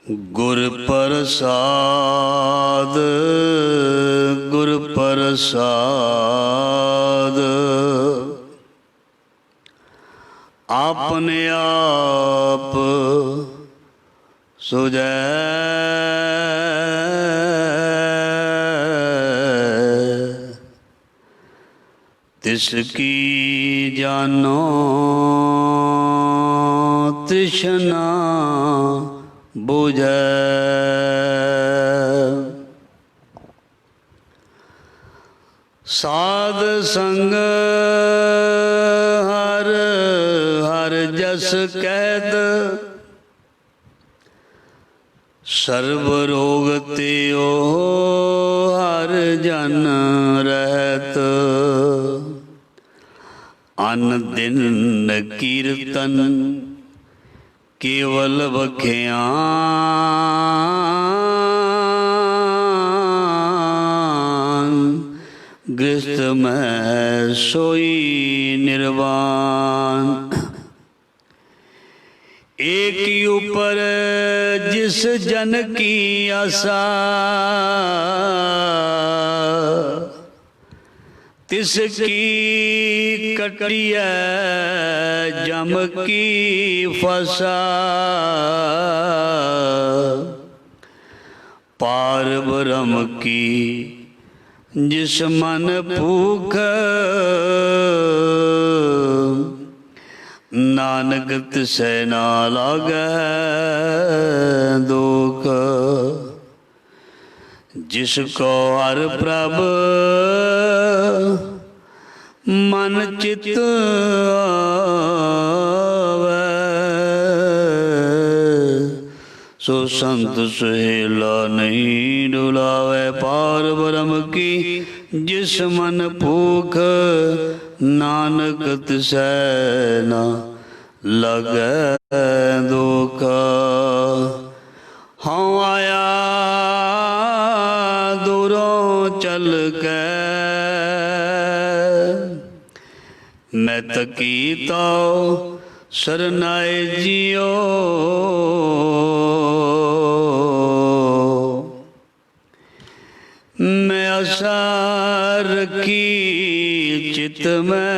गुर प्रसाद गुर प्रसाद आपने आप सुझै तिसकी जानो तृष्णा बुझै। साध संग हर हर जस कहत सर्व रोग त्यो हर जन रहत। अन दिन कीर्तन केवल बख्यान गृहस्थ में सोई निर्वाण। एक ही ऊपर जिस जन की आशा तिसकी कटिया जम की फसा। पार ब्रह्म की जिस मन भूख नानक तिसै ना लागै दुख। जिसको हर प्रभ मन चित आवै सो संत सुहेला नहीं डुलावै। पार ब्रह्म की जिस मन भूख नानक तिसै ना लगै दुख। हाँ आया दूरों चल के मैं तकी तो सरनाए जियो। मैं आशा रखी चित में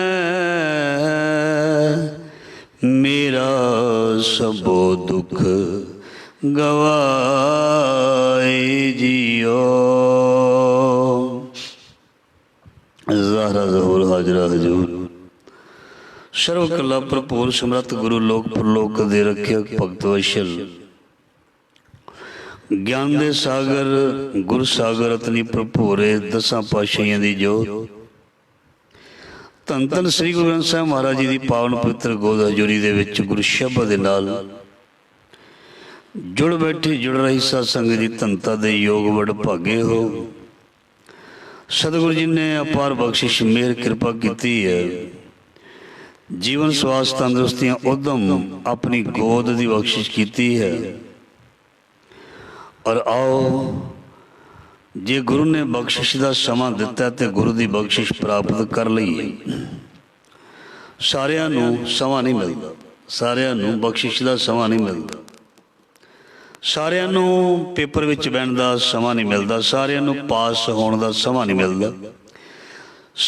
मेरा सबो दुख गवाए जियो। ज़हरा ज़हूर हाजरा हजूर सर्व कला भरपूर समर्थ गुरु लोक परलोक दे रखियक भगत वशल ज्ञान दे सागर गुर सागर अतनी भरपूरे दसां पातशाहियां दी जोत धन धन श्री गुरु ग्रंथ साहिब महाराज जी की पावन पवित्र गोद हजूरी दे विच गुरु शब्द दे नाल जुड़ बैठी जुड़ रही सत्संग जी धनता दे योग वड भागे हो। सतगुरु जी ने अपार बख्शिश मेहर कृपा की है। जीवन स्वास्थ्य तंदुरुस्तियां उदम अपनी गोद की बख्शिश की है। और आओ जे गुरु ने बख्शिश का समा दिता तो गुरु की बख्शिश प्राप्त कर लईए। सारिਆਂ ਨੂੰ समा नहीं मिलता, सारिਆਂ ਨੂੰ बख्शिश का समा नहीं मिलता, सारिਆਂ ਨੂੰ पेपर विच बहन का समा नहीं मिलता, सारिਆਂ ਨੂੰ पास होने का समा नहीं मिलता,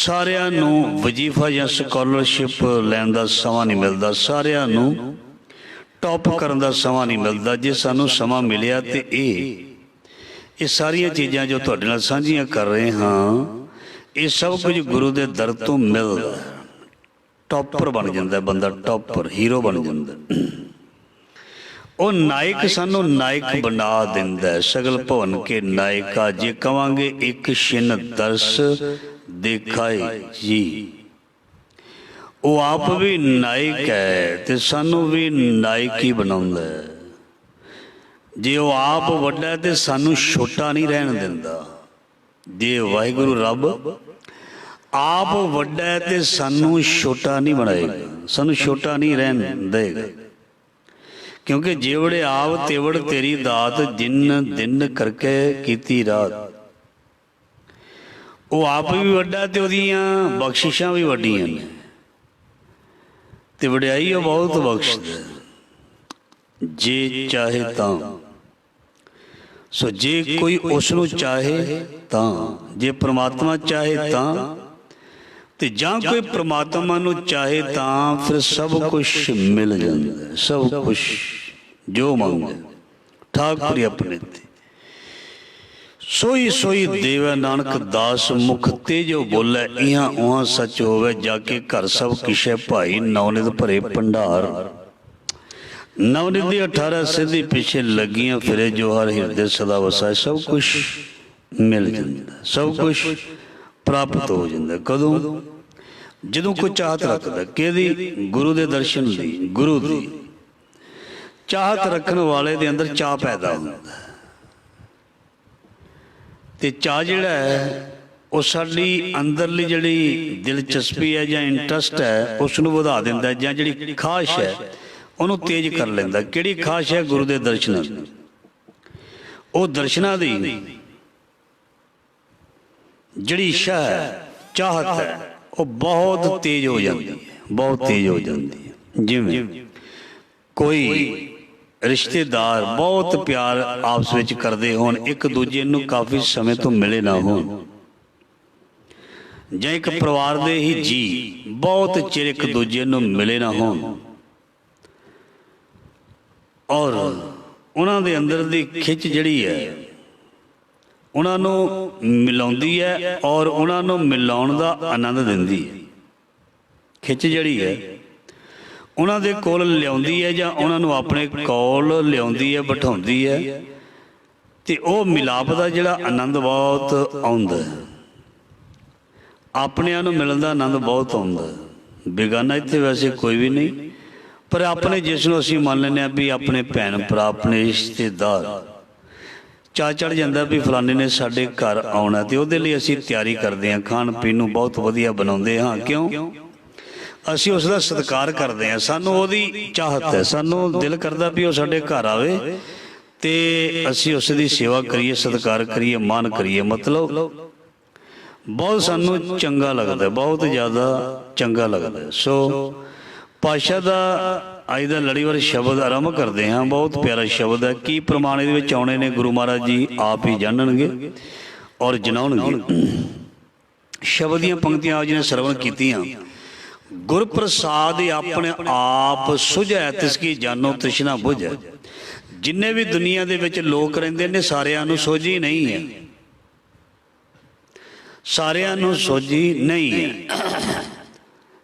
सारिਆਂ ਨੂੰ वजीफा या स्कॉलरशिप लैन का समा नहीं मिलता, सारिਆਂ ਨੂੰ टॉप करने का समा नहीं मिलता। जे सानू समा मिलिया तो ये सारिया चीज़ां जो तुहाडे नाल सांझियां कर रहे हाँ ये सब कुछ गुरु के दर तो मिलदा। टॉपर बन जाता बंदा, टॉपर हीरो बन जाता। वो नायक सानू नायक बना दिंदा है। सगल भवन के नायका जे कवांगे एक छिन दर्श देखाए जी। वो आप भी नायक है तो सानू भी नायक ही बनाउंदा है। जे वो आप वड्डा है तो सानू छोटा नहीं रहन दिंदा। जे वाहिगुरु रब आप वड्डा है तो सानू छोटा नहीं बनाएगा, सानू छोटा नहीं रहन देगा। क्योंकि जेवड़े आप तेवड़ तेरी दात जिन दिन करके कीती रात। वो आप भी वड्डा ते ओदियां बख्शिशां भी वड्डियां ने ते वड्याई बहुत बख्शदा। जे चाहे तां ਸੋ ਜੇ ਕੋਈ ਉਸ ਨੂੰ ਚਾਹੇ ਤਾਂ, ਜੇ ਪ੍ਰਮਾਤਮਾ ਚਾਹੇ ਤਾਂ, ਤੇ ਜਾਂ ਕੋਈ ਪ੍ਰਮਾਤਮਾ ਨੂੰ ਚਾਹੇ ਤਾਂ ਫਿਰ ਸਭ ਕੁਝ ਮਿਲ ਜਾਂਦਾ, ਸਭ ਕੁਝ ਜੋ ਮੰਗੇ ਠਾਕੁਰ ਆਪਣੇ ਤੇ। ਸੋਈ ਸੋਈ ਦੇਵੈ ਨਾਨਕ ਦਾਸ ਮੁਖ ਤੇ ਜੋ ਬੋਲੇ, ਇਹਾਂ ਉਹਾਂ ਸੱਚ ਹੋਵੇ ਜਾ ਕੇ ਘਰ ਸਭ ਕਿਸ਼ੈ ਭਾਈ, ਨਵਨਿਤ ਭਰੇ ਭੰਡਾਰ। ਨਵਨਿਤ ਦੀ 18 ਸਿੱਧੀ ਪਿੱਛੇ ਲੱਗੀਆਂ ਫਿਰੇ, ਜੋ ਹਰ ਹਿਰਦੇ ਸਦਾ ਵਸਾਏ। ਸਭ ਕੁਝ ਮਿਲ ਜਾਂਦਾ, ਸਭ ਕੁਝ ਪ੍ਰਾਪਤ ਹੋ ਜਾਂਦਾ। ਕਦੋਂ? ਜਦੋਂ ਕੋਈ ਚਾਹਤ ਰੱਖਦਾ। ਕਿਹਦੀ? ਗੁਰੂ ਦੇ ਦਰਸ਼ਨ ਦੀ, ਗੁਰੂ ਦੀ। ਚਾਹਤ ਰੱਖਣ ਵਾਲੇ ਦੇ ਅੰਦਰ ਚਾਹ ਪੈਦਾ ਹੁੰਦਾ, ਤੇ ਚਾਹ ਜਿਹੜਾ ਹੈ ਉਹ ਸਾਡੀ ਅੰਦਰਲੀ ਜਿਹੜੀ ਦਿਲਚਸਪੀ ਹੈ ਜਾਂ ਇੰਟਰਸਟ ਹੈ ਉਸ ਨੂੰ ਵਧਾ ਦਿੰਦਾ, ਜਾਂ ਜਿਹੜੀ ਖਾਹਿਸ਼ ਹੈ ਉਹਨੂੰ ਤੇਜ਼ ਕਰ ਲੈਂਦਾ। ਕਿਹੜੀ ਖਾਹਿਸ਼ ਹੈ? ਗੁਰੂ ਦੇ ਦਰਸ਼ਨਾਂ ਦੀ। ਉਹ ਦਰਸ਼ਨਾਂ ਦੀ ਜਿਹੜੀ ਇੱਛਾ ਹੈ, ਚਾਹਤ ਹੈ, ਉਹ ਬਹੁਤ ਤੇਜ਼ ਹੋ ਜਾਂਦੀ ਹੈ, ਬਹੁਤ ਤੇਜ਼ ਹੋ ਜਾਂਦੀ ਹੈ। ਜਿਵੇਂ ਕੋਈ ਰਿਸ਼ਤੇਦਾਰ ਬਹੁਤ ਪਿਆਰ ਆਪਸ ਵਿੱਚ ਕਰਦੇ ਹੋਣ, ਇੱਕ ਦੂਜੇ ਨੂੰ ਕਾਫੀ ਸਮੇਂ ਤੋਂ ਮਿਲੇ ਨਾ ਹੋਣ, ਜਾਂ ਇੱਕ ਪਰਿਵਾਰ ਦੇ ਹੀ ਜੀ ਬਹੁਤ ਚਿਰ ਇੱਕ ਦੂਜੇ ਨੂੰ ਮਿਲੇ ਨਾ ਹੋਣ, ਔਰ ਉਹਨਾਂ ਦੇ ਅੰਦਰ ਦੀ ਖਿੱਚ ਜਿਹੜੀ ਹੈ ਉਹਨਾਂ ਨੂੰ ਮਿਲਾਉਂਦੀ ਹੈ ਔਰ ਉਹਨਾਂ ਨੂੰ ਮਿਲਾਉਣ ਦਾ ਆਨੰਦ ਦਿੰਦੀ ਹੈ। ਖਿੱਚ ਜਿਹੜੀ ਹੈ ਉਹਨਾਂ ਦੇ ਕੋਲ ਲਿਆਉਂਦੀ ਹੈ, ਜਾਂ ਉਹਨਾਂ ਨੂੰ ਆਪਣੇ ਕੋਲ ਲਿਆਉਂਦੀ ਹੈ, ਬਿਠਾਉਂਦੀ ਹੈ, ਤੇ ਉਹ ਮਿਲਾਪ ਦਾ ਜਿਹੜਾ ਆਨੰਦ ਬਹੁਤ ਆਉਂਦਾ ਹੈ। ਆਪਣਿਆਂ ਨੂੰ ਮਿਲਣ ਦਾ ਆਨੰਦ ਬਹੁਤ ਆਉਂਦਾ ਹੈ। ਬੇਗਾਨਾ ਇੱਥੇ ਵੈਸੇ ਕੋਈ ਵੀ ਨਹੀਂ, ਪਰ ਆਪਣੇ ਜਿਸ ਨੂੰ ਅਸੀਂ ਮੰਨ ਲੈਂਦੇ ਹਾਂ ਵੀ ਆਪਣੇ ਭੈਣ ਭਰਾ, ਆਪਣੇ ਰਿਸ਼ਤੇਦਾਰ, ਚਾਅ ਚੜ੍ਹ ਜਾਂਦਾ ਵੀ ਫਲਾਣੇ ਨੇ ਸਾਡੇ ਘਰ ਆਉਣਾ, ਤੇ ਉਹਦੇ ਲਈ ਅਸੀਂ ਤਿਆਰੀ ਕਰਦੇ ਹਾਂ, ਖਾਣ ਪੀਣ ਨੂੰ ਬਹੁਤ ਵਧੀਆ ਬਣਾਉਂਦੇ ਹਾਂ। ਕਿਉਂ? ਅਸੀਂ ਉਸ ਦਾ ਸਤਿਕਾਰ ਕਰਦੇ ਹਾਂ, ਸਾਨੂੰ ਉਹਦੀ ਚਾਹਤ ਹੈ, ਸਾਨੂੰ ਦਿਲ ਕਰਦਾ ਵੀ ਉਹ ਸਾਡੇ ਘਰ ਆਵੇ ਤੇ ਅਸੀਂ ਉਸ ਦੀ ਸੇਵਾ ਕਰੀਏ, ਸਤਿਕਾਰ ਕਰੀਏ, ਮਾਣ ਕਰੀਏ। ਮਤਲਬ ਬਹੁਤ ਸਾਨੂੰ ਚੰਗਾ ਲੱਗਦਾ, ਬਹੁਤ ਜ਼ਿਆਦਾ ਚੰਗਾ ਲੱਗਦਾ। ਸੋ ਪਾਤਸ਼ਾਹ ਦਾ ਅੱਜ ਦਾ ਲੜੀਵਾਰ ਸ਼ਬਦ ਆਰੰਭ ਕਰਦੇ ਹਾਂ। ਬਹੁਤ ਪਿਆਰਾ ਸ਼ਬਦ ਹੈ। ਕੀ ਪ੍ਰਮਾਣ ਇਹਦੇ ਵਿੱਚ ਆਉਣੇ ਨੇ ਗੁਰੂ ਮਹਾਰਾਜ ਜੀ ਆਪ ਹੀ ਜਾਣਨਗੇ ਔਰ ਜਨਾਉਣਗੇ। ਸ਼ਬਦ ਦੀਆਂ ਪੰਕਤੀਆਂ ਆਪ ਜੀ ਨੇ ਸਰਵਣ ਕੀਤੀਆਂ। ਗੁਰ ਪ੍ਰਸਾਦ ਆਪਣੇ ਆਪ ਸੁਝੈ, ਤਿਸ ਕੀ ਜਾਨੋ ਤ੍ਰਿਸ਼ਨਾ ਬੁਝੈ। ਜਿੰਨੇ ਵੀ ਦੁਨੀਆ ਦੇ ਵਿੱਚ ਲੋਕ ਰਹਿੰਦੇ ਨੇ ਸਾਰਿਆਂ ਨੂੰ ਸੋਝੀ ਨਹੀਂ ਹੈ, ਸਾਰਿਆਂ ਨੂੰ ਸੋਝੀ ਨਹੀਂ ਹੈ।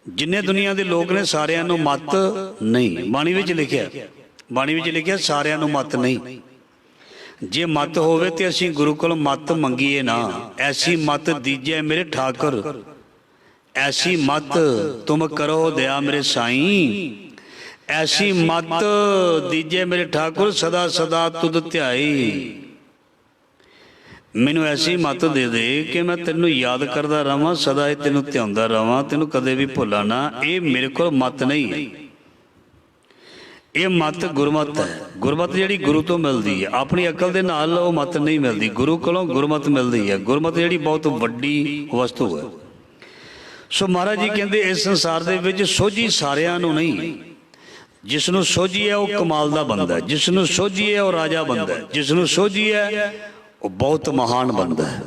ਜਿੰਨੇ ਦੁਨੀਆ ਦੇ ਲੋਕ ਨੇ ਸਾਰਿਆਂ ਨੂੰ ਮੱਤ ਨਹੀਂ। ਬਾਣੀ ਵਿੱਚ ਲਿਖਿਆ, ਬਾਣੀ ਵਿੱਚ ਲਿਖਿਆ ਸਾਰਿਆਂ ਨੂੰ ਮੱਤ ਨਹੀਂ। ਜੇ ਮੱਤ ਹੋਵੇ ਤੇ ਅਸੀਂ ਗੁਰੂ ਕੋਲ ਮੱਤ ਮੰਗੀਏ ਨਾ। ਐਸੀ ਮੱਤ ਦੀਜੈ ਮੇਰੇ ਠਾਕੁਰ, ਐਸੀ ਮੱਤ ਤੁਮ ਕਰੋ ਦਇਆ ਮੇਰੇ ਸਾਈਂ। ਐਸੀ ਮੱਤ ਦੀਜੇ ਮੇਰੇ ਠਾਕੁਰ, ਸਦਾ ਸਦਾ ਤੁਧ ਧਿਆਈ। ਮੈਨੂੰ ਐਸੀ ਮੱਤ ਦੇ ਦੇ ਕਿ ਮੈਂ ਤੈਨੂੰ ਯਾਦ ਕਰਦਾ ਰਹਾਂ, ਸਦਾ ਹੀ ਤੈਨੂੰ ਧਿਆਉਂਦਾ ਰਹਾਂ, ਤੈਨੂੰ ਕਦੇ ਵੀ ਭੁੱਲਾਂ ਨਾ। ਇਹ ਮੇਰੇ ਕੋਲ ਮੱਤ ਨਹੀਂ ਹੈ, ਇਹ ਮੱਤ ਗੁਰਮਤ ਹੈ। ਗੁਰਮਤ ਜਿਹੜੀ ਗੁਰੂ ਤੋਂ ਮਿਲਦੀ ਹੈ, ਆਪਣੀ ਅਕਲ ਦੇ ਨਾਲ ਉਹ ਮੱਤ ਨਹੀਂ ਮਿਲਦੀ। ਗੁਰੂ ਕੋਲੋਂ ਗੁਰਮਤ ਮਿਲਦੀ ਹੈ। ਗੁਰਮਤ ਜਿਹੜੀ ਬਹੁਤ ਵੱਡੀ ਵਸਤੂ ਹੈ। ਸੋ ਮਹਾਰਾਜ ਜੀ ਕਹਿੰਦੇ ਇਸ ਸੰਸਾਰ ਦੇ ਵਿੱਚ ਸੋਝੀ ਸਾਰਿਆਂ ਨੂੰ ਨਹੀਂ। ਜਿਸ ਨੂੰ ਸੋਝੀ ਹੈ ਉਹ ਕਮਾਲ ਦਾ ਬੰਦਾ ਹੈ, ਜਿਸ ਨੂੰ ਸੋਝੀ ਹੈ ਉਹ ਰਾਜਾ ਬੰਦਾ ਹੈ, ਜਿਸ ਨੂੰ ਸੋਝੀ ਹੈ ਉਹ ਬਹੁਤ ਮਹਾਨ ਬਣਦਾ ਹੈ।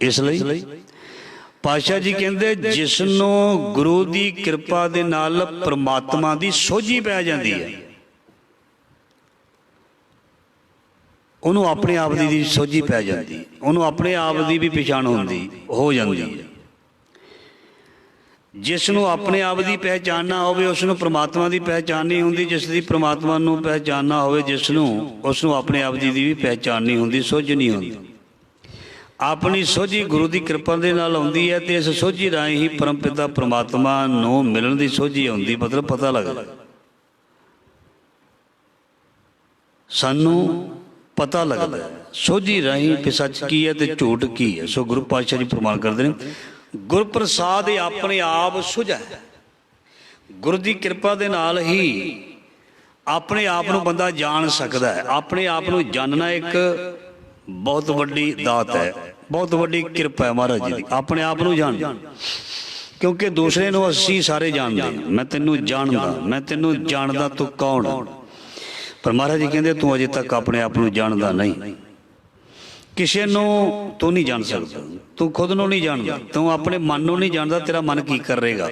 ਇਸ ਲਈ ਪਾਤਸ਼ਾਹ ਜੀ ਕਹਿੰਦੇ ਜਿਸ ਨੂੰ ਗੁਰੂ ਦੀ ਕਿਰਪਾ ਦੇ ਨਾਲ ਪ੍ਰਮਾਤਮਾ ਦੀ ਸੋਝੀ ਪੈ ਜਾਂਦੀ ਹੈ, ਉਹਨੂੰ ਆਪਣੇ ਆਪ ਦੀ ਸੋਝੀ ਪੈ ਜਾਂਦੀ, ਉਹਨੂੰ ਆਪਣੇ ਆਪ ਦੀ ਵੀ ਪਛਾਣ ਹੋ ਜਾਂਦੀ ਹੈ। ਜਿਸ ਨੂੰ ਆਪਣੇ ਆਪ ਦੀ ਪਹਿਚਾਣ ਨਾ ਹੋਵੇ ਉਸ ਨੂੰ ਪ੍ਰਮਾਤਮਾ ਦੀ ਪਹਿਚਾਣ ਨਹੀਂ ਹੁੰਦੀ। ਜਿਸ ਦੀ ਪ੍ਰਮਾਤਮਾ ਨੂੰ ਪਹਿਚਾਣ ਨਾ ਹੋਵੇ ਉਸ ਨੂੰ ਆਪਣੇ ਆਪ ਦੀ ਵੀ ਪਹਿਚਾਣ ਨਹੀਂ ਹੁੰਦੀ, ਸੋਝ ਨਹੀਂ ਹੁੰਦੀ। ਆਪਣੀ ਸੋਝੀ ਗੁਰੂ ਦੀ ਕਿਰਪਾ ਦੇ ਨਾਲ ਆਉਂਦੀ ਹੈ, ਤੇ ਇਸ ਸੋਝੀ ਰਾਹੀਂ ਹੀ ਪਰਮ ਪਿਤਾ ਪ੍ਰਮਾਤਮਾ ਨੂੰ ਮਿਲਣ ਦੀ ਸੋਝੀ ਆਉਂਦੀ। ਮਤਲਬ ਪਤਾ ਲੱਗਦਾ, ਸਾਨੂੰ ਪਤਾ ਲੱਗਦਾ ਸੋਝੀ ਰਾਹੀਂ ਕਿ ਸੱਚ ਕੀ ਹੈ ਤੇ ਝੂਠ ਕੀ ਹੈ। ਸੋ ਗੁਰੂ ਪਾਤਸ਼ਾਹ ਜੀ ਪ੍ਰਮਾਣ ਕਰਦੇ ਨੇ, ਗੁਰ ਪ੍ਰਸਾਦ ਆਪਣੇ ਆਪ ਸੁਝੈ। ਗੁਰੂ ਦੀ ਕਿਰਪਾ ਦੇ ਨਾਲ ਹੀ ਆਪਣੇ ਆਪ ਨੂੰ ਬੰਦਾ ਜਾਣ ਸਕਦਾ ਹੈ। ਆਪਣੇ ਆਪ ਨੂੰ ਜਾਣਨਾ ਇੱਕ ਬਹੁਤ ਵੱਡੀ ਦਾਤ ਹੈ, ਬਹੁਤ ਵੱਡੀ ਕਿਰਪਾ ਹੈ ਮਹਾਰਾਜ ਜੀ ਦੀ। ਆਪਣੇ ਆਪ ਨੂੰ ਜਾਣਨਾ, ਕਿਉਂਕਿ ਦੂਸਰੇ ਨੂੰ ਅਸੀਂ ਸਾਰੇ ਜਾਣਦੇ ਹਾਂ। ਮੈਂ ਤੈਨੂੰ ਜਾਣਦਾ, ਮੈਂ ਤੈਨੂੰ ਜਾਣਦਾ, ਤੂੰ ਕੌਣ ਹੈ। ਪਰ ਮਹਾਰਾਜ ਜੀ ਕਹਿੰਦੇ ਤੂੰ ਅਜੇ ਤੱਕ ਆਪਣੇ ਆਪ ਨੂੰ ਜਾਣਦਾ ਨਹੀਂ। ਕਿਸੇ ਨੂੰ ਤੂੰ ਨਹੀਂ ਜਾਣ ਸਕਦਾ, ਤੂੰ ਖੁਦ ਨੂੰ ਨਹੀਂ ਜਾਣਦਾ, ਤੂੰ ਆਪਣੇ ਮਨ ਨੂੰ ਨਹੀਂ ਜਾਣਦਾ, ਤੇਰਾ ਮਨ ਕੀ ਕਰੇਗਾ।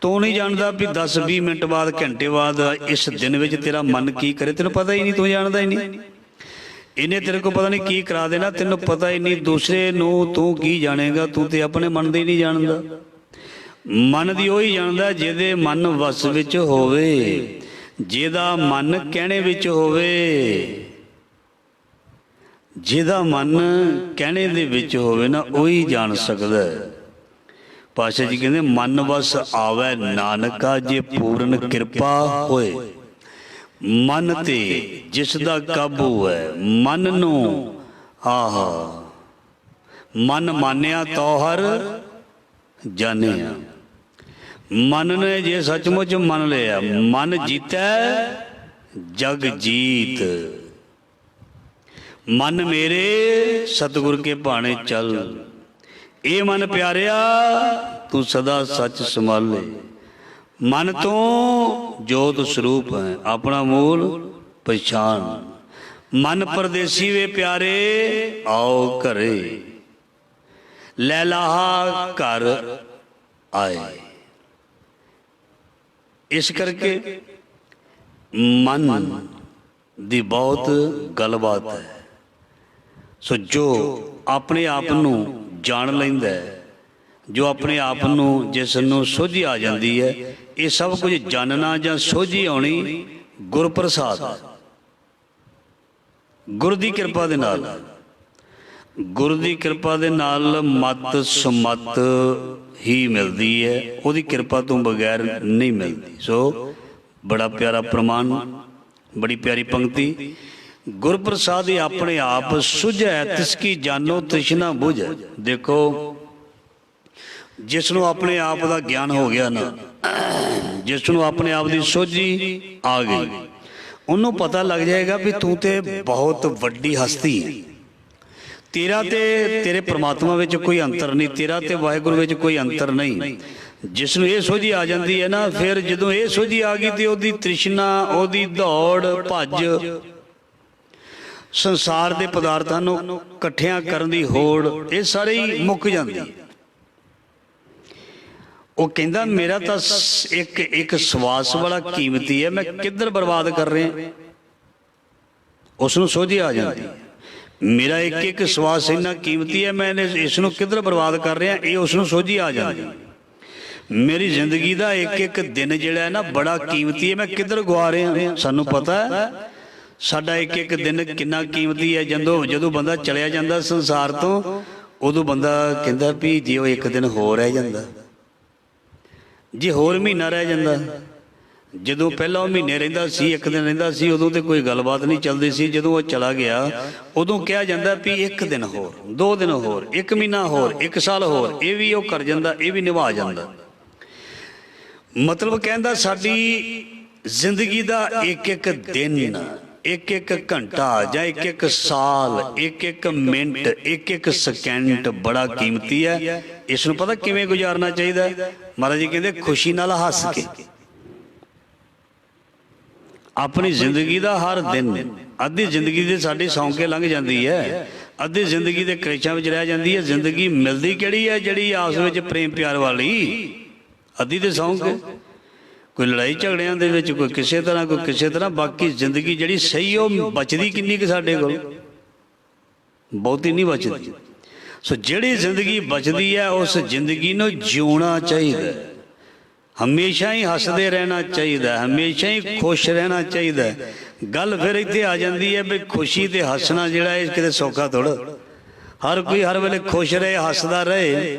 ਤੂੰ ਨਹੀਂ ਜਾਣਦਾ ਵੀ 10-20 ਮਿੰਟ ਬਾਅਦ, ਘੰਟੇ ਬਾਅਦ, ਇਸ ਦਿਨ ਵਿੱਚ ਤੇਰਾ ਮਨ ਕੀ ਕਰੇ, ਤੈਨੂੰ ਪਤਾ ਹੀ ਨਹੀਂ, ਤੂੰ ਜਾਣਦਾ ਹੀ ਨਹੀਂ। ਇਹਨੇ ਤੇਰੇ ਕੋਲ ਪਤਾ ਨਹੀਂ ਕੀ ਕਰਾ ਦੇਣਾ, ਤੈਨੂੰ ਪਤਾ ਹੀ ਨਹੀਂ। ਦੂਸਰੇ ਨੂੰ ਤੂੰ ਕੀ ਜਾਣੇਗਾ, ਤੂੰ ਤੇ ਆਪਣੇ ਮਨ ਦੇ ਹੀ ਨਹੀਂ ਜਾਣਦਾ। ਮਨ ਦੀ ਉਹੀ ਜਾਣਦਾ ਜਿਹਦੇ ਮਨ ਵਸ ਵਿੱਚ ਹੋਵੇ, ਜਿਹਦਾ ਮਨ ਕਹਿਣੇ ਵਿੱਚ ਹੋਵੇ। ਜਿਹਦਾ ਮਨ ਕਹਿਣੇ ਦੇ ਵਿੱਚ ਹੋਵੇ ਨਾ, ਉਹੀ ਜਾਣ ਸਕਦਾ। ਪਾਤਸ਼ਾਹ ਜੀ ਕਹਿੰਦੇ ਮਨ ਵਸ ਆਵੈ ਨਾਨਕਾ, ਜੇ ਪੂਰਨ ਕਿਰਪਾ ਹੋਏ। ਮਨ ਤੇ ਜਿਸ ਦਾ ਕਾਬੂ ਹੈ, ਮਨ ਨੂੰ ਆਹਾ ਮਨ ਮਾਨਿਆ ਤੋ ਹਰ ਜਾਣਿਆ। ਮਨ ਨੇ ਜੇ ਸੱਚਮੁੱਚ ਮੰਨ ਲਿਆ, ਮਨ ਜੀਤੈ ਜਗ ਜੀਤ। ਮਨ ਮੇਰੇ ਸਤਿਗੁਰ ਕੇ ਭਾਣੇ ਚੱਲ। ਇਹ ਮਨ ਪਿਆਰਿਆ ਤੂੰ ਸਦਾ ਸੱਚ ਸੰਭਾਲੇ। ਮਨ ਤੋਂ ਜੋਤ ਸਰੂਪ ਹੈ, ਆਪਣਾ ਮੂਲ ਪਛਾਣ। ਮਨ ਪਰਦੇਸੀ ਵੇ ਪਿਆਰੇ ਆਓ ਘਰੇ, ਲੈ ਲਾਹਾ ਘਰ ਆਏ। ਇਸ ਕਰਕੇ ਮਨ ਦੀ ਬਹੁਤ ਗੱਲਬਾਤ ਹੈ। ਸੋ ਜੋ ਆਪਣੇ ਆਪ ਨੂੰ ਜਾਣ ਲੈਂਦਾ ਹੈ, ਜੋ ਆਪਣੇ ਆਪ ਨੂੰ, ਜਿਸ ਨੂੰ ਸੋਝੀ ਆ ਜਾਂਦੀ ਹੈ, ਇਹ ਸਭ ਕੁਝ ਜਾਣਨਾ ਜਾਂ ਸੋਝੀ ਆਉਣੀ ਗੁਰਪ੍ਰਸਾਦ, ਗੁਰ ਦੀ ਕਿਰਪਾ ਦੇ ਨਾਲ। ਗੁਰੂ ਦੀ ਕਿਰਪਾ ਦੇ ਨਾਲ ਮਤ ਸਮਤ ਹੀ ਮਿਲਦੀ ਹੈ, ਉਹਦੀ ਕਿਰਪਾ ਤੋਂ ਬਗੈਰ ਨਹੀਂ ਮਿਲਦੀ। ਸੋ ਬੜਾ ਪਿਆਰਾ ਪ੍ਰਮਾਣ, ਬੜੀ ਪਿਆਰੀ ਪੰਕਤੀ। ਗੁਰਪ੍ਰਸਾਦ ਹੀ ਆਪਣੇ ਆਪ ਸੁਝੈ, ਤਿਸ ਕੀ ਜਾਨੋ ਤ੍ਰਿਸ਼ਨਾ ਬੁਝੈ। ਦੇਖੋ, ਜਿਸ ਨੂੰ ਆਪਣੇ ਆਪ ਦਾ ਗਿਆਨ ਹੋ ਗਿਆ ਨਾ, ਜਿਸ ਨੂੰ ਆਪਣੇ ਆਪ ਦੀ ਸੋਝੀ ਆ ਗਈ, ਉਹਨੂੰ ਪਤਾ ਲੱਗ ਜਾਏਗਾ ਵੀ ਤੂੰ ਤੇ ਬਹੁਤ ਵੱਡੀ ਹਸਤੀ ਹੈ। ਤੇਰਾ ਤੇ ਤੇਰੇ ਪ੍ਰਮਾਤਮਾ ਵਿੱਚ ਕੋਈ ਅੰਤਰ ਨਹੀਂ, ਤੇਰਾ ਤੇ ਵਾਹਿਗੁਰੂ ਵਿੱਚ ਕੋਈ ਅੰਤਰ ਨਹੀਂ। ਜਿਸ ਨੂੰ ਇਹ ਸੋਝੀ ਆ ਜਾਂਦੀ ਹੈ ਨਾ, ਫਿਰ ਜਦੋਂ ਇਹ ਸੋਝੀ ਆ ਗਈ ਤੇ ਉਹਦੀ ਤ੍ਰਿਸ਼ਨਾ, ਉਹਦੀ ਦੌੜ ਭੱਜ, ਸੰਸਾਰ ਦੇ ਪਦਾਰਥਾਂ ਨੂੰ ਇਕੱਠਿਆਂ ਕਰਨ ਦੀ ਹੋੜ, ਇਹ ਸਾਰੇ ਹੀ ਮੁੱਕ ਜਾਂਦੀ। ਉਹ ਕਹਿੰਦਾ ਮੇਰਾ ਤਾਂ ਇੱਕ ਸਵਾਸ ਬੜਾ ਕੀਮਤੀ ਹੈ, ਮੈਂ ਕਿੱਧਰ ਬਰਬਾਦ ਕਰ ਰਿਹਾ। ਉਸ ਨੂੰ ਸੋਝੀ ਆ ਜਾਂਦੀ, ਮੇਰਾ ਇੱਕ ਸਵਾਸ ਇੰਨਾ ਕੀਮਤੀ ਹੈ, ਮੈਂ ਇਸ ਨੂੰ ਕਿੱਧਰ ਬਰਬਾਦ ਕਰ ਰਿਹਾ, ਇਹ ਉਸ ਨੂੰ ਸੋਝੀ ਆ ਜਾਂਦੀ। ਮੇਰੀ ਜ਼ਿੰਦਗੀ ਦਾ ਇੱਕ ਦਿਨ ਜਿਹੜਾ ਹੈ ਨਾ ਬੜਾ ਕੀਮਤੀ ਹੈ, ਮੈਂ ਕਿੱਧਰ ਗਵਾ ਰਿਹਾ। ਸਾਨੂੰ ਪਤਾ ਹੈ ਸਾਡਾ ਇੱਕ ਦਿਨ ਕਿੰਨਾ ਕੀਮਤੀ ਹੈ। ਜਦੋਂ ਬੰਦਾ ਚਲਿਆ ਜਾਂਦਾ ਸੰਸਾਰ ਤੋਂ, ਉਦੋਂ ਬੰਦਾ ਕਹਿੰਦਾ ਵੀ ਜੇ ਉਹ ਇੱਕ ਦਿਨ ਹੋਰ ਰਹਿ ਜਾਂਦਾ, ਜੇ ਹੋਰ ਮਹੀਨਾ ਰਹਿ ਜਾਂਦਾ। ਜਦੋਂ ਪਹਿਲਾਂ ਉਹ ਮਹੀਨੇ ਰਹਿੰਦਾ ਸੀ, ਇੱਕ ਦਿਨ ਰਹਿੰਦਾ ਸੀ, ਉਦੋਂ ਤੇ ਕੋਈ ਗੱਲਬਾਤ ਨਹੀਂ ਚੱਲਦੀ ਸੀ। ਜਦੋਂ ਉਹ ਚਲਾ ਗਿਆ, ਉਦੋਂ ਕਿਹਾ ਜਾਂਦਾ ਵੀ ਇੱਕ ਦਿਨ ਹੋਰ, 2 ਦਿਨ ਹੋਰ, 1 ਮਹੀਨਾ ਹੋਰ, 1 ਸਾਲ ਹੋਰ, ਇਹ ਵੀ ਉਹ ਕਰ ਜਾਂਦਾ, ਇਹ ਵੀ ਨਿਭਾ ਜਾਂਦਾ। ਮਤਲਬ ਕਹਿੰਦਾ ਸਾਡੀ ਜ਼ਿੰਦਗੀ ਦਾ ਇੱਕ ਦਿਨ, ਇੱਕ ਘੰਟਾ ਜਾਂ ਇੱਕ ਸਾਲ, ਇੱਕ ਮਿੰਟ, ਇੱਕ ਸੈਕਿੰਡ ਬੜਾ ਕੀਮਤੀ ਹੈ। ਇਸ ਨੂੰ ਪਤਾ ਕਿਵੇਂ ਗੁਜ਼ਾਰਨਾ ਚਾਹੀਦਾ। ਮਹਾਰਾਜ ਜੀ ਕਹਿੰਦੇ ਖੁਸ਼ੀ ਨਾਲ ਹੱਸ ਕੇ। ਆਪਣੀ ਜ਼ਿੰਦਗੀ ਦਾ ਹਰ ਦਿਨ, ਅੱਧੀ ਜ਼ਿੰਦਗੀ ਦੇ ਸਾਡੀ ਸੌਂ ਕੇ ਲੰਘ ਜਾਂਦੀ ਹੈ, ਅੱਧੀ ਜ਼ਿੰਦਗੀ ਦੇ ਕਲੇਸ਼ਾਂ ਵਿੱਚ ਰਹਿ ਜਾਂਦੀ ਹੈ। ਜ਼ਿੰਦਗੀ ਮਿਲਦੀ ਕਿਹੜੀ ਹੈ? ਜਿਹੜੀ ਆਪਸ ਵਿੱਚ ਪ੍ਰੇਮ ਪਿਆਰ ਵਾਲੀ। ਅੱਧੀ ਤੇ ਸੌਂ ਕੇ, ਕੋਈ ਲੜਾਈ ਝਗੜਿਆਂ ਦੇ ਵਿੱਚ, ਕੋਈ ਕਿਸੇ ਤਰ੍ਹਾਂ, ਕੋਈ ਕਿਸੇ ਤਰ੍ਹਾਂ। ਬਾਕੀ ਜ਼ਿੰਦਗੀ ਜਿਹੜੀ ਸਹੀ, ਉਹ ਬਚਦੀ ਕਿੰਨੀ ਕਿ ਸਾਡੇ ਕੋਲ? ਬਹੁਤੀ ਨਹੀਂ ਬਚਦੀ। ਸੋ ਜਿਹੜੀ ਜ਼ਿੰਦਗੀ ਬਚਦੀ ਹੈ, ਉਸ ਜ਼ਿੰਦਗੀ ਨੂੰ ਜਿਉਣਾ ਚਾਹੀਦਾ। ਹਮੇਸ਼ਾ ਹੀ ਹੱਸਦੇ ਰਹਿਣਾ ਚਾਹੀਦਾ, ਹਮੇਸ਼ਾ ਹੀ ਖੁਸ਼ ਰਹਿਣਾ ਚਾਹੀਦਾ। ਗੱਲ ਫਿਰ ਇੱਥੇ ਆ ਜਾਂਦੀ ਹੈ ਵੀ ਖੁਸ਼ੀ ਤੇ ਹੱਸਣਾ ਜਿਹੜਾ ਇਹ ਕਿਤੇ ਸੌਖਾ ਥੋੜ੍ਹਾ। ਹਰ ਕੋਈ ਹਰ ਵੇਲੇ ਖੁਸ਼ ਰਹੇ, ਹੱਸਦਾ ਰਹੇ।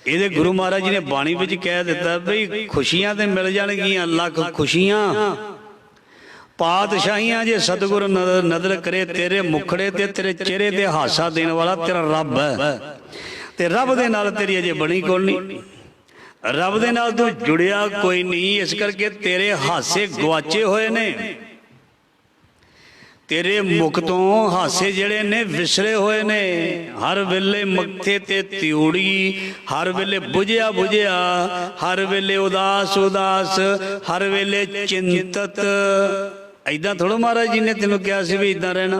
ਇਹਦੇ ਗੁਰੂ ਮਹਾਰਾਜ ਜੀ ਨੇ ਬਾਣੀ ਵਿੱਚ ਕਹਿ ਦਿੱਤਾ ਬਈ ਖੁਸ਼ੀਆਂ ਤੇ ਮਿਲ ਜਾਣਗੀਆਂ, ਲੱਖ ਖੁਸ਼ੀਆਂ ਪਾਤਸ਼ਾਹੀਆਂ, ਜੇ ਸਤਿਗੁਰ ਨਦਰ ਕਰੇ ਤੇਰੇ ਮੁਖੜੇ ਤੇ, ਤੇਰੇ ਚਿਹਰੇ ਤੇ ਹਾਸਾ ਦੇਣ ਵਾਲਾ ਤੇਰਾ ਰੱਬ ਹੈ। ਤੇ ਰੱਬ ਦੇ ਨਾਲ ਤੇਰੀ ਅਜੇ ਬਣੀ ਕੋਲ ਨਹੀਂ, ਰੱਬ ਦੇ ਨਾਲ ਤੂੰ ਜੁੜਿਆ ਕੋਈ ਨਹੀਂ। ਇਸ ਕਰਕੇ ਤੇਰੇ ਹਾਸੇ ਗਵਾਚੇ ਹੋਏ ਨੇ, ਤੇਰੇ ਮੁਖ ਤੋਂ ਹਾਸੇ ਜਿਹੜੇ ਨੇ ਵਿਸਰੇ ਹੋਏ ਨੇ। ਹਰ ਵੇਲੇ ਮੱਥੇ ਤੇ ਤਿਉੜੀ, ਹਰ ਵੇਲੇ ਬੁਝਿਆ ਬੁਝਿਆ, ਹਰ ਵੇਲੇ ਉਦਾਸ ਉਦਾਸ, ਹਰ ਵੇਲੇ ਚਿੰਤਤ। ऐदां थोड़ा महाराज जी ने तेनों कहा सी भी इदां रहना।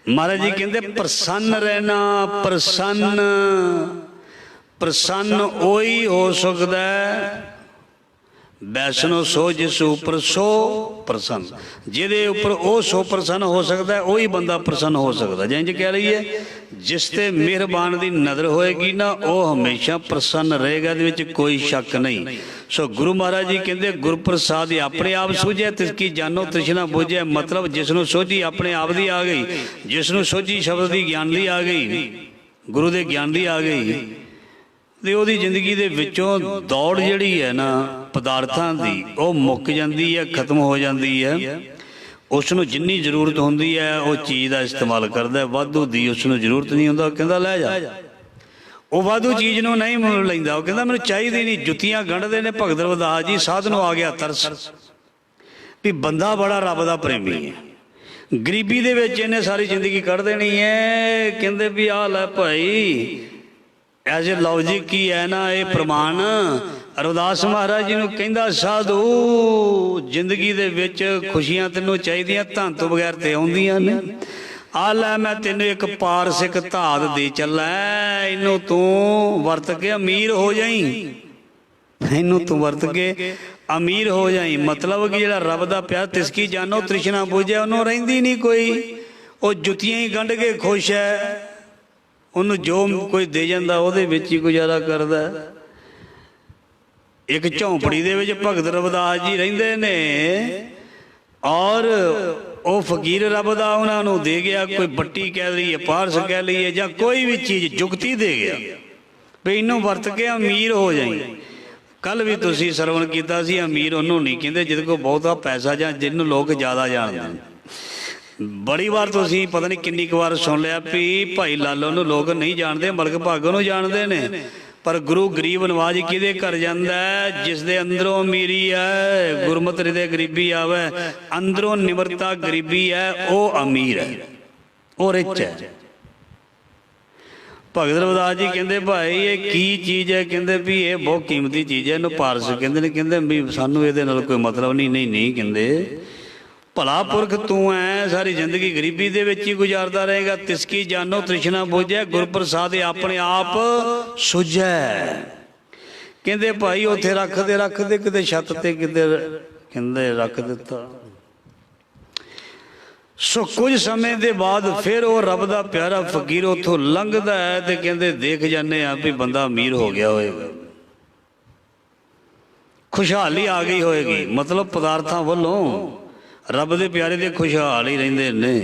महाराज जी कहते प्रसन्न रहना। प्रसन्न प्रसन्न ओही हो सकता है वैष्णो सो जिस उपर सो प्रसन्न। जिहदे उपर ओ सो प्रसन्न हो सकता है वही बंदा प्रसन्न हो सकता। जिंज कह रही है जिस ते मेहरबान की नज़र होएगी ना वो हमेशा प्रसन्न रहेगा, इहदे विच कोई शक नहीं। सो गुरु महाराज जी कहते गुरु प्रसाद अपने आप सूझे तिसकी जानो तृष्णा बुझे। मतलब जिसनों सोझी अपने आप की आ गई, जिसनों सोझी शब्द की ज्ञान की आ गई, गुरु के ज्ञान की आ गई, तो वो जिंदगी के विचों दौड़ जिहड़ी है ना पदार्थां दी वो मुक जाती है, खत्म हो जाती है। उसनों जिन्नी जरूरत होंदी है वो चीज़ का इस्तेमाल करता है, वाधू की उसनों जरूरत नहीं होंदा, कहता लै जा। वो वाधू चीज़ नूं नहीं लैंदा, वो कहता मैनूं चाहिदी नहीं। जुत्तियां गंढदे ने भगत रविदास जी, साध नूं आ गया तरस भी बंदा बड़ा रब दा प्रेमी है। गरीबी दे विच इहने सारी जिंदगी कढ़ देनी है। कहंदे भी आ लै भाई ऐसे लव जी की है ना ये प्रमाण। रविदास महाराज जी नूं कहंदा साधु जिंदगी दे विच खुशियां तैनूं चाहीदियां, धन तो बगैर ते आउंदियां ने। आ लै मैं तैनूं एक पारसिक धात दे चला, इनू तू वरत के अमीर हो जाई, इनू तू वरत के अमीर हो जाई। मतलब कि जिहड़ा रब दा प्यार तिसकी जानो तृष्णा बुझे उन्होंने रहिंदी नहीं कोई। वो जुत्तियां ही गंढ के खुश है, उन्होंने जो कोई दे जाता उहदे विच ही गुजारा करदा। एक झोंपड़ी दे विच भगत रविदास जी रहिंदे ने और वो फकीर रब दा उन्हां नूं दे गया, कोई बट्टी कह लीए, पारस कह लीए, जां कोई भी चीज़ जुगती दे गया भी इनू वरत के अमीर हो जाई। कल भी तुसीं सरवण कीता सी, अमीर उन्होंने नहीं कहते जिहदे कोल बहुता पैसा जां जिन्होंने लोग ज़्यादा जानते। बड़ी बार तुसीं पता नहीं किन्नी क बार सुन लिया भी भाई लालो नूं लोग नहीं जानते, मलक भागो नूं जानते ने। पर गुरु गरीब नवाज किहदे घर जांदा है? जिस दे अंदरों अमीरी है, गुरमत हृदय गरीबी आवे, अंदरों निमरता गरीबी है, वो अमीर है, वो रिच है। भगत रविदास जी कहते भाई ये की चीज़ है? कहते भी ये बहुत कीमती चीज़ है, इन्हूं पारस कहते ने। कहते भी सानू इहदे नाल कोई मतलब नहीं। नहीं नहीं कहते भला पुरख तू है, सारी जिंदगी गरीबी दे विच ही गुजारदा रहेगा। तिसकी जानो तृष्णा बुझे, गुर प्रसाद अपने आप सुझै। कहते भाई उत्थे रख दे किते छत ते, किते कहते रख दिता। सो कुछ समय के बाद फिर वो रब दा प्यारा फकीर उथों लंघदा है ते कहते देख जाने भी बंदा अमीर हो गया होएगा, खुशहाली आ गई होएगी। मतलब पदार्थां वालों रब दे प्यारे दे खुशहाल ही रहिंदे ने,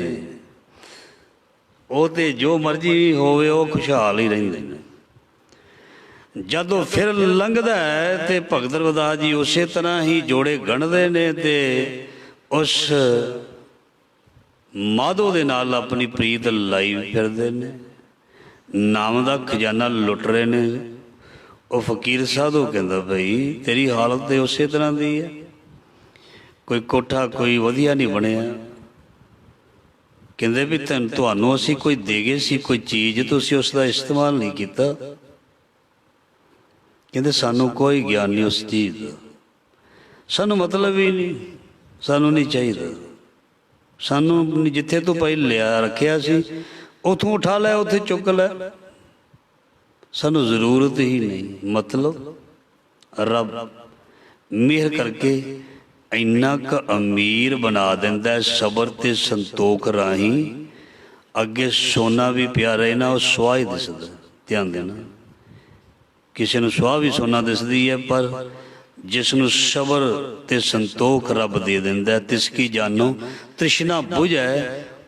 वो ते जो मर्जी होवे वो खुशहाल ही रहिंदे ने। जदों फिर लंघदा है ते भगत रविदास जी उस तरह ही जोड़े गणदे ने ते उस माधो दे नाल अपनी प्रीत लाई फिरदे ने, नाम दा खजाना लुट रहे ने। वो फकीर साधु कहंदा भाई तेरी हालत तो उस तरह दी है, कोई कोठा कोई वधिया नहीं बनया। कहंदे भी तुहानूं असीं कोई दे गए सी कोई चीज़, तुसीं उसका इस्तेमाल नहीं किया। कहंदे सानूं कोई ज्ञान नहीं उस चीज़ का, सानूं मतलब ही नहीं, सानूं नहीं चाहिए। सानूं जिथे तू भाई लिया रखिया सी उथों उठा लै, उत्थे चुक लै, सानूं जरूरत ही नहीं। मतलब रब मेहर करके इन्ना क अमीर बना दिंदा है सबर ते संतोख राही। अगे सोना भी पिया रहे ना वो सुआह ही दिसदा। ध्यान देना, किसी नूं सुआह भी सोना दिसदी है, पर जिसनूं सबर ते संतोख रब दे दिंदा है, तिसकी जानो तृष्णा बुझ है,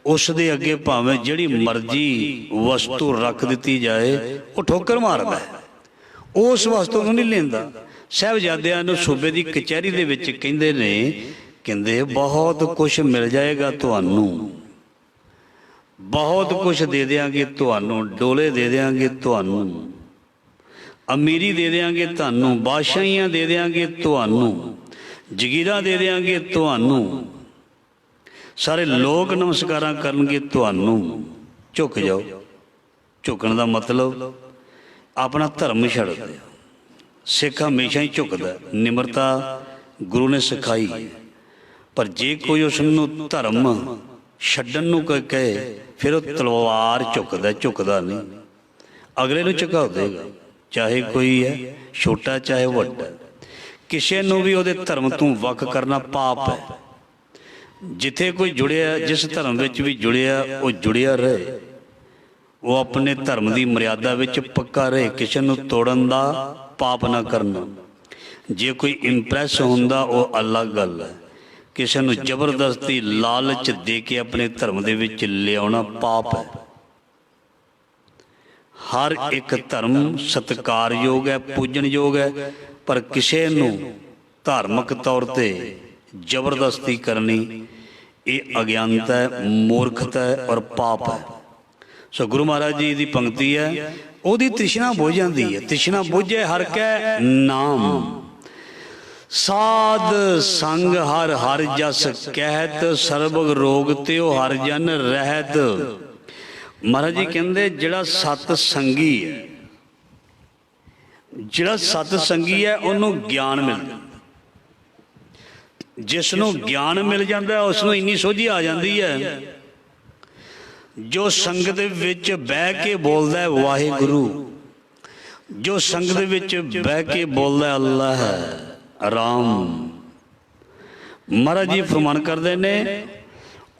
उस दे अगे भावें जिहड़ी मर्जी वस्तु रख दी जाए वो ठोकर मारदा है, उस वस्तु नूं नहीं लैंदा। साहिबजादियां नूं सूबे की कचहरी दे विच कहंदे ने, कहंदे बहुत कुछ मिल जाएगा तुहानूं, बहुत कुछ दे देंगे तुहानूं, डोले दे देंगे तुहानूं, अमीरी दे देंगे तुहानूं, बादशाहियां दे देंगे तुहानूं, जगीरां दे देंगे तुहानूं, सारे लोग नमस्कारां करनगे तुहानूं। झुक जाओ। झुकण दा मतलब अपना धर्म छड्ड दे। सिख हमेशा ही झुकदा। निमरता गुरु ने सिखाई है, पर जे कोई उसनूं धर्म छड्डण नूं कोई कहे फिर वो तलवार झुकदा नहीं, अगले नूं झुका देगा, चाहे कोई है छोटा चाहे वड्डा। किसी नूं भी उहदे धर्म तों वख करना पाप है। जिथे कोई जुड़िया, जिस धर्म विच भी जुड़िया, वो जुड़िया रहे, वो अपने धर्म की मर्यादा विच पक्का रहे, किसी नूं तोड़न दा पाप ना करना। जे कोई इंप्रैस हुंदा वो अलग गल है, किसी नूं जबरदस्ती लालच दे के अपने धर्म दे विच लियाउणा पाप है। हर एक धर्म सत्कारयोग है, पूजनयोग है, पर किसी नूं धार्मिक तौर ते जबरदस्ती करनी ये अज्ञानता है, मूर्खता है और पाप है। सो गुरु महाराज जी की पंक्ति है, ओदी तृष्णा बुझ जाती है। तृष्णा बुझे हर कै नाम, साध संग हर हर जस कहत, सर्ब रोग त्यो हर जन रहत। महाराज जी कहते जिहड़ा सत संगी है, जिहड़ा सत संगी है उन्होंने ज्ञान मिलता। जिसनों ज्ञान मिल जाता है उसनों इन्नी सोझी आ जाती है, जो संगत विच बह के बोलता है वाहिगुरु, जो संगत विच बह के बोलता है अल्लाह है राम। महाराज जी फरमान करते ने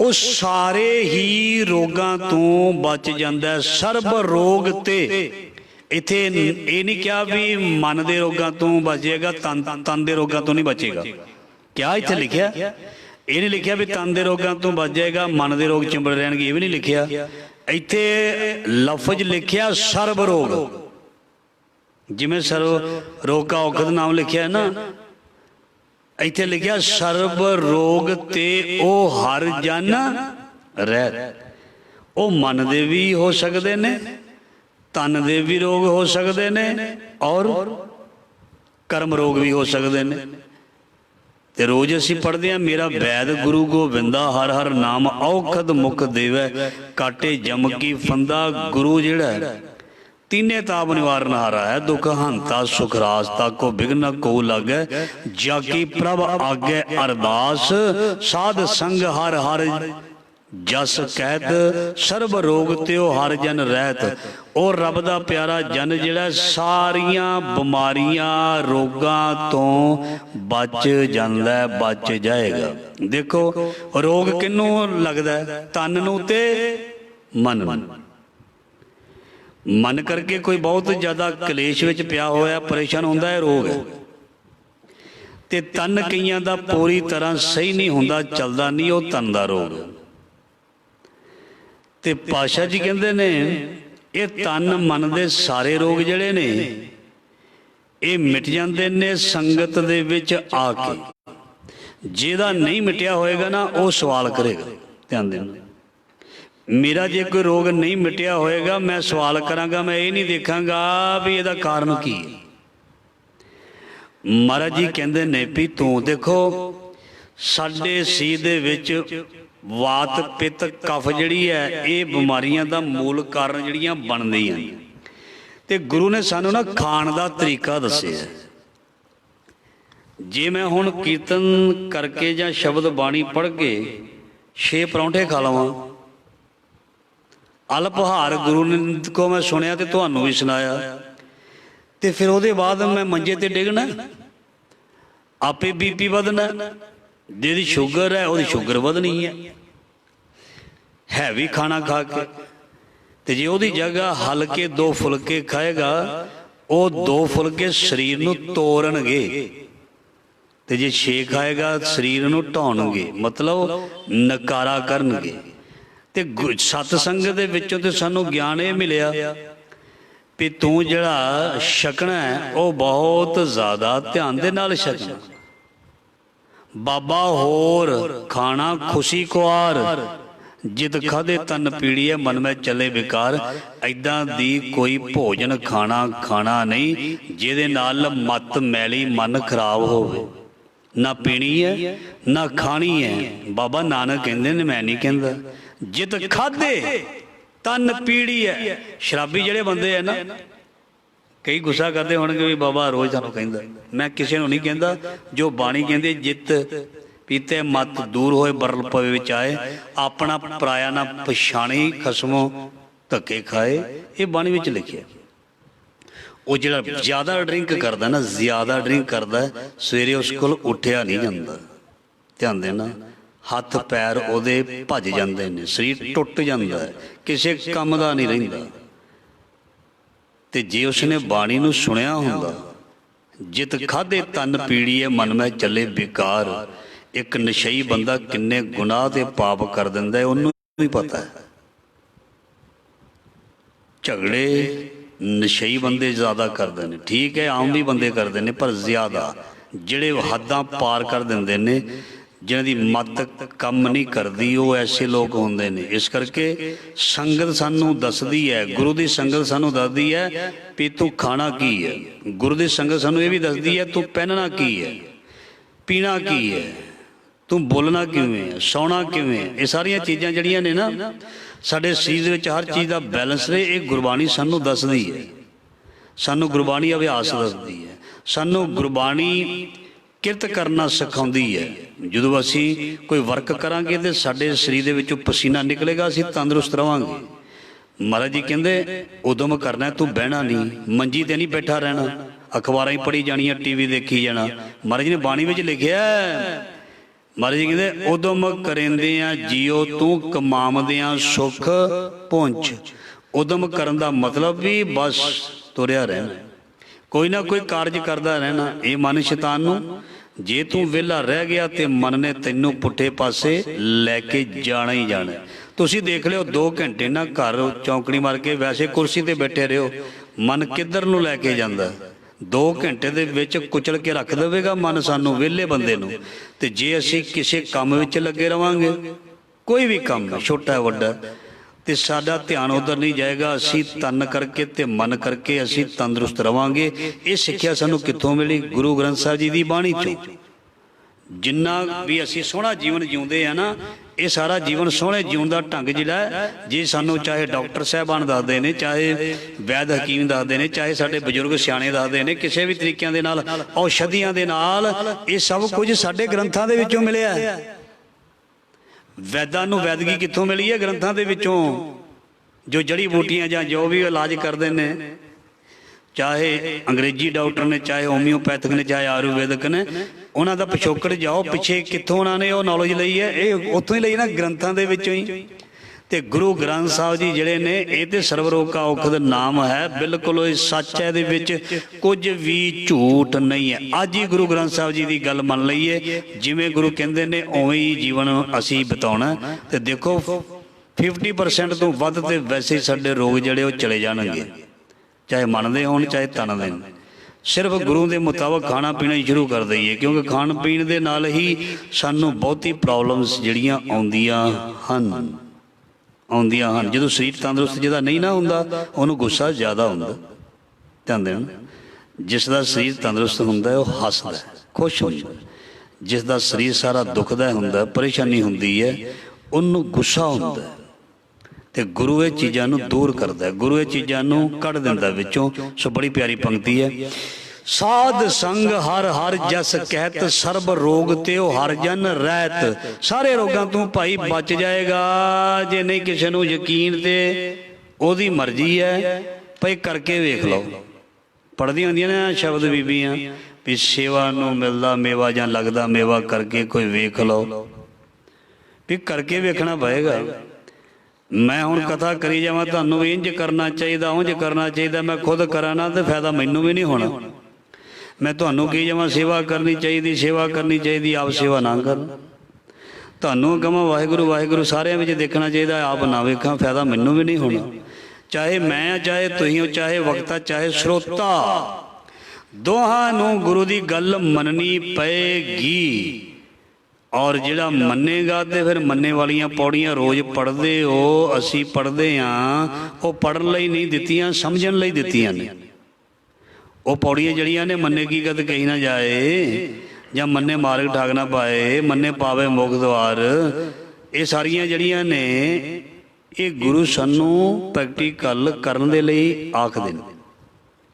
वो सारे ही रोगां तो बच जाता है। सर्ब रोग ते इत्थे ये नहीं क्या भी मन के रोगां तो बचेगा, तन के रोगां तो नहीं बचेगा। क्या इत्थे लिखिया? ये नहीं लिखिया भी तन के रोगां तो बच जाएगा, मन के रोग चिंबड़ रहणगे, ये भी नहीं लिखिया। इत्थे लफज लिखिया सर्ब रोग, जिमें सर्व रोग का औखद नाम लिखिया है ना, इत्थे लिखिया सर्ब रोग ते ओ हर जन रहत। ओ मन दे भी हो सकते ने, तन दे भी रोग हो सकते ने, और कर्म रोग भी हो सकते ने। ते रोज असी पढ़ते हैं मेरा वैद गुरु गोबिंदा, हर हर नाम औखद मुख देवै, काटे जम की फंदा। गुरु जिहड़ा तीने ताप निवारण हारा है, दुख हंता सुख रास्ता को विघ्न को लागै, जाकी प्रभ आगे अरदास, साध संग हर हर जस कहत, सर्ब रोग त्यो हर जन रहत। और रब दा प्यारा जन जिहड़ा सारियां बीमारियां रोगां तो बच जांदा है, बच जाएगा। देखो रोग किन्नू लगदा है? तन नूं ते मन नूं। मन करके कोई बहुत ज़्यादा कलेश विच पिया होया परेशान होंदा है, रोग है। ते तन कईयां दा पूरी तरह सही नहीं हुंदा, चलदा नहीं, वो तन दा रोग। ते पातशाह जी कहंदे ने ये तन मन दे सारे रोग जिहड़े ने ये मिट जांदे ने संगत दे विच आके। जिहदा नहीं मिटिया होएगा ना वो सवाल करेगा। ध्यान देना, मेरा जे कोई रोग नहीं मिटिया होएगा मैं सवाल करांगा, मैं ये नहीं देखांगा भी इहदा कारण की है। महाराज जी कहंदे ने भी तू देखो साडे सी दे विच वात पित्त कफ जिहड़ी है ये बीमारियां दा मूल कारण जिहड़ियां बनदियां ते गुरु ने सानू ना खाण दा तरीका दस्सिया। जे मैं हुण कीर्तन करके जां शब्द बाणी पढ़ के 6 परौंठे खा लवां, अल्पहार गुरु ने को मैं सुनिया तो तुहानू भी सुनाया, तो फिर वो बाद मैं मंजे ते डिगना, आपे बीपी वधना, जिहदी शुगर है वो शुगर वधनी है हैवी खाना खा के। तो जे ਉਹਦੀ जगह हल्के 2 फुलके खाएगा, वो 2 फुलके शरीर नूं तोड़नगे, तो जे 6 खाएगा शरीर नूं ढाउणगे, मतलब नकारा करनगे। ते सतसंग दे विचों ते सानू ज्ञान ये मिलिया भी तू जिहड़ा छकना है वो बहुत ज़्यादा ध्यान दे नाल छकना। बाबा होर खाना खुशी कुआर, जित खादे तन पीड़ी है मन में चले विकार। ऐदां दी कोई भोजन खाना नहीं जिहदे नाल मत मैली मन खराब होवे। ना पीनी है ना खानी है। बाबा नानक कहंदे ने, मैं नहीं कहंदा। जित खादे तन पीड़ी है। शराबी जिहड़े बंदे है ना, कई गुस्सा करते होणगे भी बाबा रोज़ सानूं कहंदा, मैं किसी नूं नहीं कहंदा। जो बाणी कहंदी जित ਪੀਤੇ ਮਤ ਦੂਰ ਹੋਏ ਬਰਲ ਪਵੇ ਵਿੱਚ ਆਏ, ਆਪਣਾ ਪਰਾਇਆ ਨਾ ਪਛਾਣੀ, ਖਸਮੋਂ ਧੱਕੇ ਖਾਏ। ਇਹ ਬਾਣੀ ਵਿੱਚ ਲਿਖਿਆ। ਉਹ ਜਿਹੜਾ ਜ਼ਿਆਦਾ ਡਰਿੰਕ ਕਰਦਾ ਨਾ, ਜ਼ਿਆਦਾ ਡਰਿੰਕ ਕਰਦਾ, ਸਵੇਰੇ ਉਸ ਕੋਲ ਉੱਠਿਆ ਨਹੀਂ ਜਾਂਦਾ। ਧਿਆਨ ਦੇਣਾ, ਹੱਥ ਪੈਰ ਉਹਦੇ ਭੱਜ ਜਾਂਦੇ ਨੇ, ਸਰੀਰ ਟੁੱਟ ਜਾਂਦਾ ਹੈ, ਕਿਸੇ ਕੰਮ ਦਾ ਨਹੀਂ ਰਹਿੰਦਾ। ਤੇ ਜੇ ਉਸਨੇ ਬਾਣੀ ਨੂੰ ਸੁਣਿਆ ਹੁੰਦਾ, ਜਿਤ ਖਾਧੇ ਤਨ ਪੀੜੀਏ ਮਨ ਮੈਂ ਚੱਲੇ ਬੇਕਾਰ। ਇੱਕ ਨਸ਼ਈ ਬੰਦਾ ਕਿੰਨੇ ਗੁਨਾਹ ਤੇ ਪਾਪ ਕਰ ਦਿੰਦਾ ਹੈ, ਉਹਨੂੰ ਵੀ ਪਤਾ ਹੈ। ਝਗੜੇ ਨਸ਼ਈ ਬੰਦੇ ਜ਼ਿਆਦਾ ਕਰਦੇ ਨੇ, ਠੀਕ ਹੈ, ਆਮ ਵੀ ਬੰਦੇ ਕਰਦੇ ਨੇ, ਪਰ ਜ਼ਿਆਦਾ ਜਿਹੜੇ ਹੱਦਾਂ ਪਾਰ ਕਰ ਦਿੰਦੇ ਨੇ, ਜਿਹਨਾਂ ਦੀ ਮੱਤ ਕੰਮ ਨਹੀਂ ਕਰਦੀ, ਉਹ ਐਸੇ ਲੋਕ ਹੁੰਦੇ ਨੇ। ਇਸ ਕਰਕੇ ਸੰਗਤ ਸਾਨੂੰ ਦੱਸਦੀ ਹੈ, ਗੁਰੂ ਦੀ ਸੰਗਤ ਸਾਨੂੰ ਦੱਸਦੀ ਹੈ ਵੀ ਤੂੰ ਖਾਣਾ ਕੀ ਹੈ। ਗੁਰੂ ਦੀ ਸੰਗਤ ਸਾਨੂੰ ਇਹ ਵੀ ਦੱਸਦੀ ਹੈ ਤੂੰ ਪਹਿਨਣਾ ਕੀ ਹੈ, ਪੀਣਾ ਕੀ ਹੈ, ਤੂੰ ਬੋਲਣਾ ਕਿਵੇਂ ਹੈ, ਸੌਣਾ ਕਿਵੇਂ ਹੈ। ਇਹ ਸਾਰੀਆਂ ਚੀਜ਼ਾਂ ਜਿਹੜੀਆਂ ਨੇ ਨਾ, ਸਾਡੇ ਸਰੀਰ ਦੇ ਵਿੱਚ ਹਰ ਚੀਜ਼ ਦਾ ਬੈਲੈਂਸ ਰਹੇ, ਇਹ ਗੁਰਬਾਣੀ ਸਾਨੂੰ ਦੱਸਦੀ ਹੈ। ਸਾਨੂੰ ਗੁਰਬਾਣੀ ਅਭਿਆਸ ਦੱਸਦੀ ਹੈ, ਸਾਨੂੰ ਗੁਰਬਾਣੀ ਕਿਰਤ ਕਰਨਾ ਸਿਖਾਉਂਦੀ ਹੈ। ਜਦੋਂ ਅਸੀਂ ਕੋਈ ਵਰਕ ਕਰਾਂਗੇ ਤੇ ਸਾਡੇ ਸਰੀਰ ਦੇ ਵਿੱਚੋਂ ਪਸੀਨਾ ਨਿਕਲੇਗਾ, ਅਸੀਂ ਤੰਦਰੁਸਤ ਰਵਾਂਗੇ। ਮਹਾਰਾਜ ਜੀ ਕਹਿੰਦੇ ਉਦਮ ਕਰਨਾ, ਤੂੰ ਬਹਿਣਾ ਨਹੀਂ, ਮੰਜੀ ਤੇ ਨਹੀਂ ਬੈਠਾ ਰਹਿਣਾ, ਅਖਬਾਰਾਂ ਹੀ ਪੜ੍ਹੀ ਜਾਣੀਆਂ, ਟੀਵੀ ਦੇਖੀ ਜਾਣਾ। ਮਹਾਰਾਜ ਜੀ ਨੇ ਬਾਣੀ ਵਿੱਚ ਲਿਖਿਆ, ਮਹਾਰਾਜ ਜੀ ਕਹਿੰਦੇ ਉਦਮ ਕਰੇਂਦਿਆਂ ਜੀਓ ਤੂੰ ਕਮਾਵਦਿਆਂ ਸੁੱਖ ਪਹੁੰਚ। ਉਦਮ ਕਰਨ ਦਾ ਮਤਲਬ ਵੀ ਬਸ ਤੁਰਿਆ ਰਹਿਣਾ, ਕੋਈ ਨਾ ਕੋਈ ਕਾਰਜ ਕਰਦਾ ਰਹਿਣਾ। ਇਹ ਮਨ ਸ਼ੈਤਾਨ ਨੂੰ, ਜੇ ਤੂੰ ਵਿਹਲਾ ਰਹਿ ਗਿਆ ਤੇ ਮਨ ਨੇ ਤੈਨੂੰ ਪੁੱਠੇ ਪਾਸੇ ਲੈ ਕੇ ਜਾਣਾ ਹੀ ਜਾਣਾ। ਤੁਸੀਂ ਦੇਖ ਲਿਓ 2 ਘੰਟੇ ਨਾ ਘਰ ਚੌਂਕੜੀ ਮਾਰ ਕੇ ਵੈਸੇ ਕੁਰਸੀ ਤੇ ਬੈਠੇ ਰਹੋ, ਮਨ ਕਿੱਧਰ ਨੂੰ ਲੈ ਕੇ ਜਾਂਦਾ। 2 ਘੰਟੇ ਦੇ ਵਿੱਚ ਕੁਚਲ ਕੇ ਰੱਖ ਦੇਵੇਗਾ ਮਨ ਸਾਨੂੰ, ਵਿਹਲੇ ਬੰਦੇ ਨੂੰ। ਤੇ ਜੇ ਅਸੀਂ ਕਿਸੇ ਕੰਮ ਵਿੱਚ ਲੱਗੇ ਰਵਾਂਗੇ, ਕੋਈ ਵੀ ਕੰਮ ਛੋਟਾ ਵੱਡਾ, ਤੇ ਸਾਡਾ ਧਿਆਨ ਉਧਰ ਨਹੀਂ ਜਾਏਗਾ। ਅਸੀਂ ਤਨ ਕਰਕੇ ਤੇ ਮਨ ਕਰਕੇ ਅਸੀਂ ਤੰਦਰੁਸਤ ਰਵਾਂਗੇ। ਇਹ ਸਿੱਖਿਆ ਸਾਨੂੰ ਕਿੱਥੋਂ ਮਿਲੀ? ਗੁਰੂ ਗ੍ਰੰਥ ਸਾਹਿਬ ਜੀ ਦੀ ਬਾਣੀ ਚੋਂ। ਜਿੰਨਾ ਵੀ ਅਸੀਂ ਸੋਹਣਾ ਜੀਵਨ ਜਿਉਂਦੇ ਆ ਨਾ, ਇਹ ਸਾਰਾ ਜੀਵਨ ਸੋਹਣੇ ਜਿਉਣ ਦਾ ਢੰਗ ਜਿਹੜਾ, ਜੇ ਸਾਨੂੰ ਚਾਹੇ ਡਾਕਟਰ ਸਾਹਿਬਾਨ ਦੱਸਦੇ ਨੇ, ਚਾਹੇ ਵੈਦ ਹਕੀਮ ਦੱਸਦੇ ਨੇ, ਚਾਹੇ ਸਾਡੇ ਬਜ਼ੁਰਗ ਸਿਆਣੇ ਦੱਸਦੇ ਨੇ, ਕਿਸੇ ਵੀ ਤਰੀਕਿਆਂ ਦੇ ਨਾਲ, ਔਸ਼ਧੀਆਂ ਦੇ ਨਾਲ, ਇਹ ਸਭ ਕੁਝ ਸਾਡੇ ਗ੍ਰੰਥਾਂ ਦੇ ਵਿੱਚੋਂ ਮਿਲਿਆ। ਵੈਦਾਂ ਨੂੰ ਵੈਦਗੀ ਕਿੱਥੋਂ ਮਿਲੀ ਹੈ? ਗ੍ਰੰਥਾਂ ਦੇ ਵਿੱਚੋਂ। ਜੋ ਜੜੀ ਬੂਟੀਆਂ ਜਾਂ ਜੋ ਵੀ ਇਲਾਜ ਕਰਦੇ ਨੇ, ਚਾਹੇ ਅੰਗਰੇਜ਼ੀ ਡਾਕਟਰ ਨੇ, ਚਾਹੇ ਹੋਮਿਓਪੈਥਿਕ ਨੇ, ਚਾਹੇ ਆਯੁਰਵੈਦਿਕ ਨੇ, ਉਹਨਾਂ ਦਾ ਪਿਛੋਕੜ ਜਾਓ ਪਿੱਛੇ, ਕਿੱਥੋਂ ਉਹਨਾਂ ਨੇ ਉਹ ਨੌਲੇਜ ਲਈ ਹੈ? ਇਹ ਉੱਥੋਂ ਹੀ ਲਈ ਨਾ, ਗ੍ਰੰਥਾਂ ਦੇ ਵਿੱਚੋਂ ਹੀ। ਤੇ ਗੁਰੂ ਗ੍ਰੰਥ ਸਾਹਿਬ ਜੀ ਜਿਹੜੇ ਨੇ, ਇਹ ਤੇ ਸਰਬ ਰੋਗ ਕਾ ਔਖਦ ਨਾਮ ਹੈ, ਬਿਲਕੁਲ ਇਹ ਸੱਚ ਹੈ, ਇਹਦੇ ਵਿੱਚ ਕੁਝ ਵੀ ਝੂਠ ਨਹੀਂ ਹੈ। ਅੱਜ ਹੀ ਗੁਰੂ ਗ੍ਰੰਥ ਸਾਹਿਬ ਜੀ ਦੀ ਗੱਲ ਮੰਨ ਲਈਏ, ਜਿਵੇਂ ਗੁਰੂ ਕਹਿੰਦੇ ਨੇ ਉਵੇਂ ਹੀ ਜੀਵਨ ਅਸੀਂ ਬਿਤਾਉਣਾ। ਤੇ ਦੇਖੋ 50% ਤੋਂ ਵੱਧ ਤੇ ਵੈਸੇ ਹੀ ਸਾਡੇ ਰੋਗ ਜਿਹੜੇ ਉਹ ਚਲੇ ਜਾਣਗੇ, ਚਾਹੇ ਮੰਨਦੇ ਹੋਣ ਚਾਹੇ ਤਨਦੇ ਹੋਣ। ਸਿਰਫ ਗੁਰੂ ਦੇ ਮੁਤਾਬਕ ਖਾਣਾ ਪੀਣਾ ਹੀ ਸ਼ੁਰੂ ਕਰ ਦਈਏ, ਕਿਉਂਕਿ ਖਾਣ ਪੀਣ ਦੇ ਨਾਲ ਹੀ ਸਾਨੂੰ ਬਹੁਤੀ ਪ੍ਰੋਬਲਮਸ ਜਿਹੜੀਆਂ ਆਉਂਦੀਆਂ ਹਨ। ਜਦੋਂ ਸਰੀਰ ਤੰਦਰੁਸਤ ਜਿਹਦਾ ਨਹੀਂ ਨਾ ਹੁੰਦਾ, ਉਹਨੂੰ ਗੁੱਸਾ ਜ਼ਿਆਦਾ ਹੁੰਦਾ। ਧਿਆਨ ਦੇਣ, ਜਿਸ ਦਾ ਸਰੀਰ ਤੰਦਰੁਸਤ ਹੁੰਦਾ ਉਹ ਹੱਸਦਾ, ਖੁਸ਼ ਹੁੰਦਾ। ਜਿਸ ਦਾ ਸਰੀਰ ਸਾਰਾ ਦੁਖਦਾ ਹੁੰਦਾ, ਪਰੇਸ਼ਾਨੀ ਹੁੰਦੀ ਹੈ, ਉਹਨੂੰ ਗੁੱਸਾ ਹੁੰਦਾ। ਤੇ ਗੁਰੂ ਇਹ ਚੀਜ਼ਾਂ ਨੂੰ ਦੂਰ ਕਰਦਾ, ਗੁਰੂ ਇਹ ਚੀਜ਼ਾਂ ਨੂੰ ਕੱਢ ਦਿੰਦਾ ਵਿੱਚੋਂ। ਸੋ ਬੜੀ ਪਿਆਰੀ ਪੰਕਤੀ ਹੈ, ਸਾਧ ਸੰਗ ਹਰ ਹਰ ਜਸ ਕਹਿਤ, ਸਰਬ ਰੋਗ ਤੇ ਉਹ ਹਰ ਜਨ ਰਹਿਤ। ਸਾਰੇ ਰੋਗਾਂ ਤੋਂ ਭਾਈ ਬਚ ਜਾਏਗਾ। ਜੇ ਨਹੀਂ ਕਿਸੇ ਨੂੰ ਯਕੀਨ ਤੇ ਉਹਦੀ ਮਰਜ਼ੀ ਹੈ, ਭਾਈ ਕਰਕੇ ਵੇਖ ਲਓ। ਪੜ੍ਹਦੀਆਂ ਹੁੰਦੀਆਂ ਨੇ ਸ਼ਬਦ ਬੀਬੀਆਂ ਵੀ ਸੇਵਾ ਨੂੰ ਮਿਲਦਾ ਮੇਵਾ ਜਾਂ ਲੱਗਦਾ ਮੇਵਾ, ਕਰਕੇ ਕੋਈ ਵੇਖ ਲਓ। ਵੀ ਕਰਕੇ ਵੇਖਣਾ ਪਏਗਾ। ਮੈਂ ਹੁਣ ਕਥਾ ਕਰੀ ਜਾਵਾਂ ਤੁਹਾਨੂੰ ਵੀ ਇੰਝ ਕਰਨਾ ਚਾਹੀਦਾ, ਉਂਝ ਕਰਨਾ ਚਾਹੀਦਾ, ਮੈਂ ਖੁਦ ਕਰਾਂ ਨਾ ਤੇ ਫਾਇਦਾ ਮੈਨੂੰ ਵੀ ਨਹੀਂ ਹੋਣਾ। ਮੈਂ ਤੁਹਾਨੂੰ ਕਹੀ ਜਾਵਾਂ ਸੇਵਾ ਕਰਨੀ ਚਾਹੀਦੀ, ਸੇਵਾ ਕਰਨੀ ਚਾਹੀਦੀ, ਆਪ ਸੇਵਾ ਨਾ ਕਰਨ। ਤੁਹਾਨੂੰ ਕਹਾਂ ਵਾਹਿਗੁਰੂ ਵਾਹਿਗੁਰੂ ਸਾਰਿਆਂ ਵਿੱਚ ਦੇਖਣਾ ਚਾਹੀਦਾ, ਆਪ ਨਾ ਵੇਖਾਂ, ਫਾਇਦਾ ਮੈਨੂੰ ਵੀ ਨਹੀਂ ਹੋਣਾ। ਚਾਹੇ ਮੈਂ, ਚਾਹੇ ਤੁਸੀਂ ਹੋ, ਚਾਹੇ ਵਕਤਾ, ਚਾਹੇ ਸਰੋਤਾ, ਦੋਹਾਂ ਨੂੰ ਗੁਰੂ ਦੀ ਗੱਲ ਮੰਨਣੀ ਪਏਗੀ। ਔਰ ਜਿਹੜਾ ਮੰਨੇਗਾ ਤੇ ਫਿਰ ਮੰਨੇ ਵਾਲੀਆਂ ਪੌੜੀਆਂ ਰੋਜ਼ ਪੜ੍ਹਦੇ ਹੋ, ਅਸੀਂ ਪੜ੍ਹਦੇ ਹਾਂ, ਉਹ ਪੜ੍ਹਨ ਲਈ ਨਹੀਂ ਦਿੱਤੀਆਂ, ਸਮਝਣ ਲਈ ਦਿੱਤੀਆਂ ਨੇ। ਉਹ ਪੌੜੀਆਂ ਜਿਹੜੀਆਂ ਨੇ, ਮੰਨੇ ਕੀ ਕਦ ਕਹੀ ਨਾ ਜਾਏ, ਜਾਂ ਮੰਨੇ ਮਾਰਗ ਠਾਕ ਨਾ ਪਾਏ, ਮੰਨੇ ਪਾਵੇ ਮੁਖ ਦੁਆਰ, ਇਹ ਸਾਰੀਆਂ ਜਿਹੜੀਆਂ ਨੇ, ਇਹ ਗੁਰੂ ਸਾਨੂੰ ਪ੍ਰੈਕਟੀਕਲ ਕਰਨ ਦੇ ਲਈ ਆਖਦੇ ਨੇ।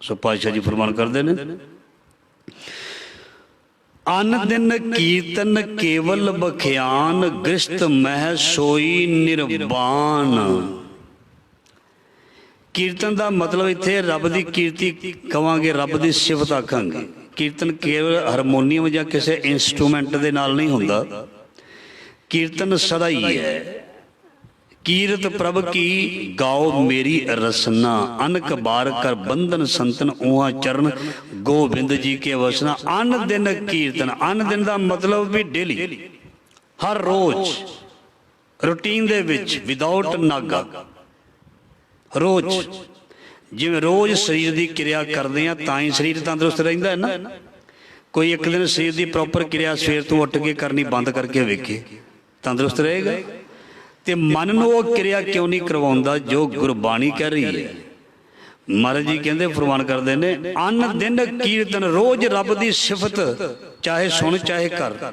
ਸੋ ਪਾਤਸ਼ਾਹ ਜੀ ਫਰਮਾਨ ਕਰਦੇ ਨੇ, ਅਨ ਦਿਨ ਕੀਰਤਨ ਕੇਵਲ ਬਖਿਆਨ, ਗ੍ਰਸਤ ਮਹਿ ਸੋਈ ਨਿਰਵਾਨ। ਕੀਰਤਨ ਦਾ ਮਤਲਬ ਇੱਥੇ ਰੱਬ ਦੀ ਕੀਰਤੀ ਕਵਾਂਗੇ, ਰੱਬ ਦੀ ਸਿਫਤ ਆਖਾਂਗੇ। ਕੀਰਤਨ ਕੇਵਲ ਹਾਰਮੋਨੀਅਮ ਜਾਂ ਕਿਸੇ ਇੰਸਟਰੂਮੈਂਟ ਦੇ ਨਾਲ ਨਹੀਂ ਹੁੰਦਾ, ਕੀਰਤਨ ਸਦਾ ਹੀ ਹੈ। ਕੀਰਤ ਪ੍ਰਭ ਕੀ ਗਾਓ ਮੇਰੀ ਰਸਨਾ, ਅਨਕ ਬਾਰ ਕਰ ਬੰਧਨ ਸੰਤਨ ਊਹਾ ਚਰਨ, ਗੋਬਿੰਦ ਜੀ ਕੇ ਵਸਨਾ। ਅਨ ਦਿਨ ਕੀਰਤਨ, ਅਨ ਦਿਨ ਦਾ ਮਤਲਬ ਵੀ ਡੇਲੀ, ਹਰ ਰੋਜ਼ ਰੂਟੀਨ ਦੇ ਵਿੱਚ, ਵਿਦਾਊਟ ਨਾਗਾ, ਰੋਜ਼। ਜਿਵੇਂ ਰੋਜ਼ ਸਰੀਰ ਦੀ ਕਿਰਿਆ ਕਰਦੇ ਆ ਤਾਂ ਹੀ ਸਰੀਰ ਤੰਦਰੁਸਤ ਰਹਿੰਦਾ ਹੈ ਨਾ। ਕੋਈ ਇੱਕ ਦਿਨ ਸਰੀਰ ਦੀ ਪ੍ਰੋਪਰ ਕਿਰਿਆ ਸਵੇਰ ਤੋਂ ਉੱਠ ਕੇ ਕਰਨੀ ਬੰਦ ਕਰਕੇ ਵੇਖੇ, ਤੰਦਰੁਸਤ ਰਹੇਗਾ। ਤੇ ਮਨ ਨੂੰ ਉਹ ਕਿਰਿਆ ਕਿਉਂ ਨਹੀਂ ਕਰਵਾਉਂਦਾ ਜੋ ਗੁਰਬਾਣੀ ਕਹਿ ਰਹੀ ਹੈ। ਮਹਾਰਾਜ ਜੀ ਕਹਿੰਦੇ, ਫਰਮਾਨ ਕਰਦੇ ਨੇ, ਅਨ ਦਿਨ ਕੀਰਤਨ, ਰੋਜ਼ ਰੱਬ ਦੀ ਸਿਫਤ, ਚਾਹੇ ਸੁਣ ਚਾਹੇ ਕਰ।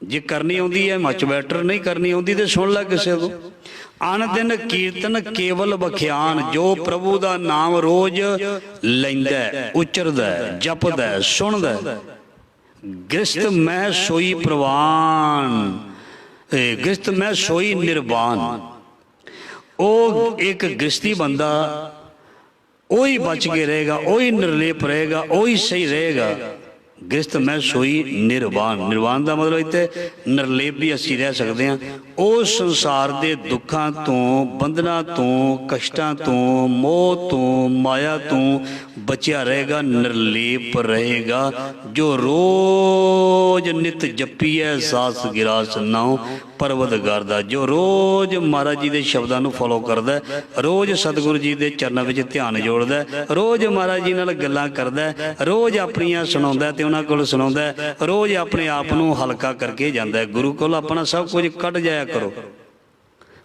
ਜੇ ਕਰਨੀ ਆਉਂਦੀ ਹੈ ਮੱਚ ਬੈਟਰ, ਨਹੀਂ ਕਰਨੀ ਆਉਂਦੀ ਤੇ ਸੁਣ ਲੈ ਕਿਸੇ ਤੋਂ। ਅਨ ਦਿਨ ਕੀਰਤਨ ਕੇਵਲ ਬਖਿਆਨ, ਜੋ ਪ੍ਰਭੂ ਦਾ ਨਾਮ ਰੋਜ਼ ਲੈਂਦਾ, ਉਚਰਦਾ, ਜਪਦਾ, ਸੁਣਦਾ। ਗ੍ਰਸਤ ਮਹਿ ਸੋਈ ਪ੍ਰਵਾਨ, ਗ੍ਰਸਤ ਮਹਿ ਸੋਈ ਨਿਰਵਾਨ। ਉਹ ਇੱਕ ਗ੍ਰਸਤੀ ਬੰਦਾ ਉਹੀ ਬਚ ਕੇ ਰਹੇਗਾ, ਉਹੀ ਨਿਰਲੇਪ ਰਹੇਗਾ, ਉਹੀ ਸਹੀ ਰਹੇਗਾ। ਗ੍ਰਸਤ ਮਹਿ ਸੋਈ ਨਿਰਵਾਨ। ਨਿਰਵਾਨ ਦਾ ਮਤਲਬ ਇੱਥੇ ਨਿਰਲੇਪ ਵੀ ਅਸੀਂ ਰਹਿ ਸਕਦੇ ਹਾਂ। ਉਹ ਸੰਸਾਰ ਦੇ ਦੁੱਖਾਂ ਤੋਂ, ਬੰਧਨਾਂ ਤੋਂ, ਕਸ਼ਟਾਂ ਤੋਂ, ਮੋਹ ਤੋਂ, ਮਾਇਆ ਤੋਂ ਬਚਿਆ ਰਹੇਗਾ, ਨਿਰਲੇਪ ਰਹੇਗਾ। ਜੋ ਰੋਜ਼ ਨਿਤ ਜਪੀਐ ਸਾਸ ਗਿਰਾਸ ਨਾਉ ਪਰਵਤਗਾਰ ਦਾ, ਜੋ ਰੋਜ਼ ਮਹਾਰਾਜ ਜੀ ਦੇ ਸ਼ਬਦਾਂ ਨੂੰ ਫੋਲੋ ਕਰਦਾ, ਰੋਜ਼ ਸਤਿਗੁਰੂ ਜੀ ਦੇ ਚਰਨਾਂ ਵਿੱਚ ਧਿਆਨ ਜੋੜਦਾ, ਰੋਜ਼ ਮਹਾਰਾਜ ਜੀ ਨਾਲ ਗੱਲਾਂ ਕਰਦਾ, ਰੋਜ਼ ਆਪਣੀਆਂ ਸੁਣਾਉਂਦਾ ਤੇ ਉਹਨਾਂ ਕੋਲ ਸੁਣਾਉਂਦਾ, ਰੋਜ਼ ਆਪਣੇ ਆਪ ਨੂੰ ਹਲਕਾ ਕਰਕੇ ਜਾਂਦਾ। ਗੁਰੂ ਕੋਲ ਆਪਣਾ ਸਭ ਕੁਝ ਕੱਢ ਜਾਇਆ ਕਰੋ।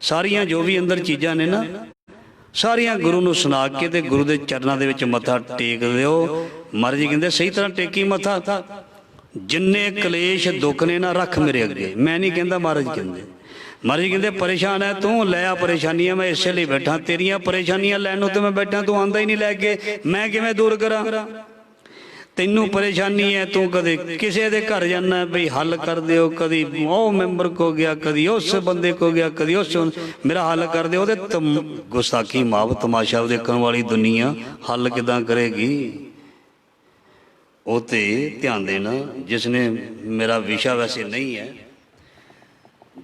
ਸਾਰੀਆਂ ਜੋ ਵੀ ਅੰਦਰ ਚੀਜ਼ਾਂ ਨੇ ਨਾ, ਸਾਰੀਆਂ ਗੁਰੂ ਨੂੰ ਸੁਣਾ ਕੇ ਤੇ ਗੁਰੂ ਦੇ ਚਰਨਾਂ ਦੇ ਵਿੱਚ ਮੱਥਾ ਟੇਕ ਦਿਓ। ਮਹਾਰਾਜ ਜੀ ਕਹਿੰਦੇ, ਸਹੀ ਤਰ੍ਹਾਂ ਟੇਕੀ ਮੱਥਾ। ਜਿੰਨੇ ਕਲੇਸ਼ ਦੁੱਖ ਨੇ ਨਾ, ਰੱਖ ਮੇਰੇ ਅੱਗੇ। ਮੈਂ ਨਹੀਂ ਕਹਿੰਦਾ, ਮਹਾਰਾਜ ਕਹਿੰਦੇ। ਮਹਾਰਾਜ ਜੀ ਕਹਿੰਦੇ, ਪਰੇਸ਼ਾਨ ਹੈ ਤੂੰ, ਲੈ ਆ ਪਰੇਸ਼ਾਨੀਆਂ, ਮੈਂ ਇਸੇ ਲਈ ਬੈਠਾ। ਤੇਰੀਆਂ ਪਰੇਸ਼ਾਨੀਆਂ ਲੈਣ ਨੂੰ ਤੇ ਮੈਂ ਬੈਠਾ, ਤੂੰ ਆਂਦਾ ਹੀ ਨਹੀਂ ਲੈ ਕੇ, ਮੈਂ ਕਿਵੇਂ ਦੂਰ ਕਰਾਂ? ਤੈਨੂੰ ਪਰੇਸ਼ਾਨੀ ਹੈ, ਤੂੰ ਕਦੇ ਕਿਸੇ ਦੇ ਘਰ ਜਾਣਾ ਬਈ ਹੱਲ ਕਰ ਦਿਓ, ਕਦੀ ਉਹ ਮੈਂਬਰ ਕੋ ਗਿਆ, ਕਦੀ ਉਸ ਬੰਦੇ ਕੋ ਗਿਆ, ਕਦੀ ਉਸ, ਮੇਰਾ ਹੱਲ ਕਰ ਦਿਓ। ਉਹਦੇ ਗੁਸਤਾਖੀ ਮਾਫ, ਤਮਾਸ਼ਾ ਦੇਖਣ ਵਾਲੀ ਦੁਨੀਆ ਹੱਲ ਕਿੱਦਾਂ ਕਰੇਗੀ? ਉਹ ਤੇ ਧਿਆਨ ਦੇਣਾ। ਜਿਸ ਨੇ, ਮੇਰਾ ਵਿਸ਼ਾ ਵੈਸੇ ਨਹੀਂ ਹੈ,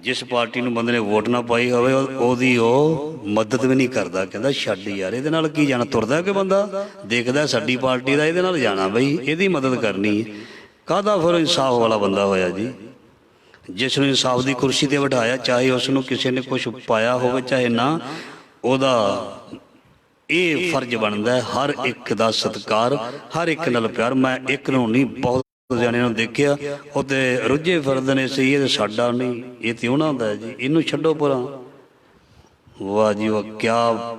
ਜਿਸ ਪਾਰਟੀ ਨੂੰ ਬੰਦੇ ਨੇ ਵੋਟ ਨਾ ਪਾਈ ਹੋਵੇ ਉਹਦੀ ਉਹ ਮਦਦ ਵੀ ਨਹੀਂ ਕਰਦਾ। ਕਹਿੰਦਾ ਛੱਡ ਯਾਰ, ਇਹਦੇ ਨਾਲ ਕੀ ਜਾਣਾ। ਤੁਰਦਾ ਕਿ ਬੰਦਾ ਦੇਖਦਾ ਸਾਡੀ ਪਾਰਟੀ ਦਾ, ਇਹਦੇ ਨਾਲ ਜਾਣਾ ਬਈ, ਇਹਦੀ ਮਦਦ ਕਰਨੀ ਹੈ। ਕਾਹਦਾ ਫਿਰ ਇਨਸਾਫ ਵਾਲਾ ਬੰਦਾ ਹੋਇਆ ਜੀ। ਜਿਸ ਨੂੰ ਇਨਸਾਫ ਦੀ ਕੁਰਸੀ ਤੇ ਬਿਠਾਇਆ, ਚਾਹੇ ਉਸ ਨੂੰ ਕਿਸੇ ਨੇ ਕੁਛ ਪਾਇਆ ਹੋਵੇ ਚਾਹੇ ਨਾ, ਉਹਦਾ ਇਹ ਫਰਜ਼ ਬਣਦਾ ਹਰ ਇੱਕ ਦਾ ਸਤਿਕਾਰ, ਹਰ ਇੱਕ ਨਾਲ ਪਿਆਰ। ਮੈਂ ਇੱਕ ਨੂੰ ਨਹੀਂ, ਬਹੁਤ ਜਾਣਿਆਂ ਨੂੰ ਦੇਖਿਆ, ਉਹ ਤੇ ਰੁੱਝੇ ਫਿਰਦੇ ਨੇ, ਸਹੀ ਇਹ ਸਾਡਾ ਨਹੀਂ, ਇਹ ਤੇ ਉਹਨਾਂ ਦਾ ਜੀ, ਇਹਨੂੰ ਛੱਡੋ ਪਰਾਂ। ਵਾਹ ਜੀ ਵਾਹ, ਕਿਆ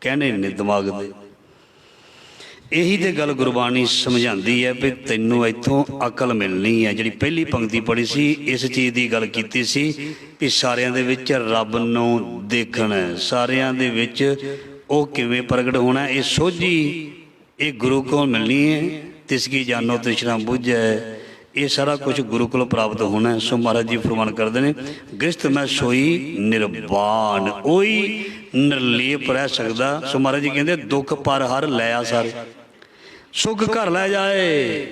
ਕਹਿਣੇ ਨੇ ਦਿਮਾਗ ਦੇ। ਇਹੀ ਤੇ ਗੱਲ ਗੁਰਬਾਣੀ ਸਮਝਾਉਂਦੀ ਹੈ ਵੀ ਤੈਨੂੰ ਇੱਥੋਂ ਅਕਲ ਮਿਲਣੀ ਹੈ। ਜਿਹੜੀ ਪਹਿਲੀ ਪੰਕਤੀ ਪੜ੍ਹੀ ਸੀ, ਇਸ ਚੀਜ਼ ਦੀ ਗੱਲ ਕੀਤੀ ਸੀ ਵੀ ਸਾਰਿਆਂ ਦੇ ਵਿੱਚ ਰੱਬ ਨੂੰ ਦੇਖਣਾ, ਸਾਰਿਆਂ ਦੇ ਵਿੱਚ ਉਹ ਕਿਵੇਂ ਪ੍ਰਗਟ ਹੋਣਾ। ਇਹ ਸੋਝੀ ਇਹ ਗੁਰੂ ਕੋਲ ਮਿਲਣੀ ਹੈ। ਤਿਸਕੀ ਜਾਨੋ ਤ੍ਰਿਸ਼ਨਾ ਬੁੱਝੈ, ਇਹ ਸਾਰਾ ਕੁਝ ਗੁਰੂ ਕੋਲ ਪ੍ਰਾਪਤ ਹੋਣਾ। ਸੋ ਮਹਾਰਾਜ ਜੀ ਫਰਮਾਨ ਕਰਦੇ ਨੇ, ਗ੍ਰਸਤ ਮੈਂ ਸੋਈ ਨਿਰਵਾਨ, ਉਹੀ ਨਿਰਲੇਪ ਰਹਿ ਸਕਦਾ। ਸੋ ਮਹਾਰਾਜ ਜੀ ਕਹਿੰਦੇ, ਦੁੱਖ ਪਰ ਹਰ ਲੈ ਆ ਸਾਰੇ, ਸੁੱਖ ਘਰ ਲੈ ਜਾਏ।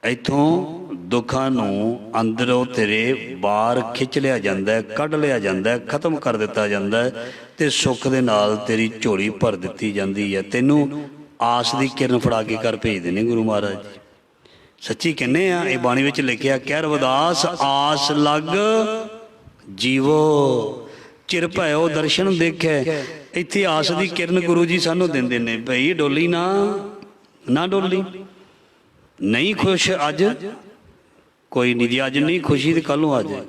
ਇੱਥੋਂ ਦੁੱਖਾਂ ਨੂੰ ਅੰਦਰੋਂ ਤੇਰੇ ਬਾਹਰ ਖਿੱਚ ਲਿਆ ਜਾਂਦਾ, ਕੱਢ ਲਿਆ ਜਾਂਦਾ, ਖਤਮ ਕਰ ਦਿੱਤਾ ਜਾਂਦਾ, ਤੇ ਸੁੱਖ ਦੇ ਨਾਲ ਤੇਰੀ ਝੋਲੀ ਭਰ ਦਿੱਤੀ ਜਾਂਦੀ ਹੈ। ਤੈਨੂੰ ਆਸ ਦੀ ਕਿਰਨ ਫੜਾ ਕੇ ਘਰ ਭੇਜਦੇ ਨੇ ਗੁਰੂ ਮਹਾਰਾਜ। ਸੱਚੀ ਕਹਿੰਦੇ ਆ, ਇਹ ਬਾਣੀ ਵਿੱਚ ਲਿਖਿਆ, ਕਹਿ ਰਵਿਦਾਸ ਆਸ ਲੱਗ ਜੀਵੋ, ਚਿਰ ਭਇਓ ਦਰਸ਼ਨ ਦੇਖੈ। ਇੱਥੇ ਆਸ ਦੀ ਕਿਰਨ ਗੁਰੂ ਜੀ ਸਾਨੂੰ ਦਿੰਦੇ ਨੇ, ਭਈ ਡੋਲੀ ਨਾ ਡੋਲੀ। ਨਹੀਂ ਖੁਸ਼ ਅੱਜ, ਕੋਈ ਨਹੀਂ ਜੀ, ਅੱਜ ਨਹੀਂ ਖੁਸ਼ੀ ਤੇ ਕੱਲ ਨੂੰ ਆ ਜਾਏ।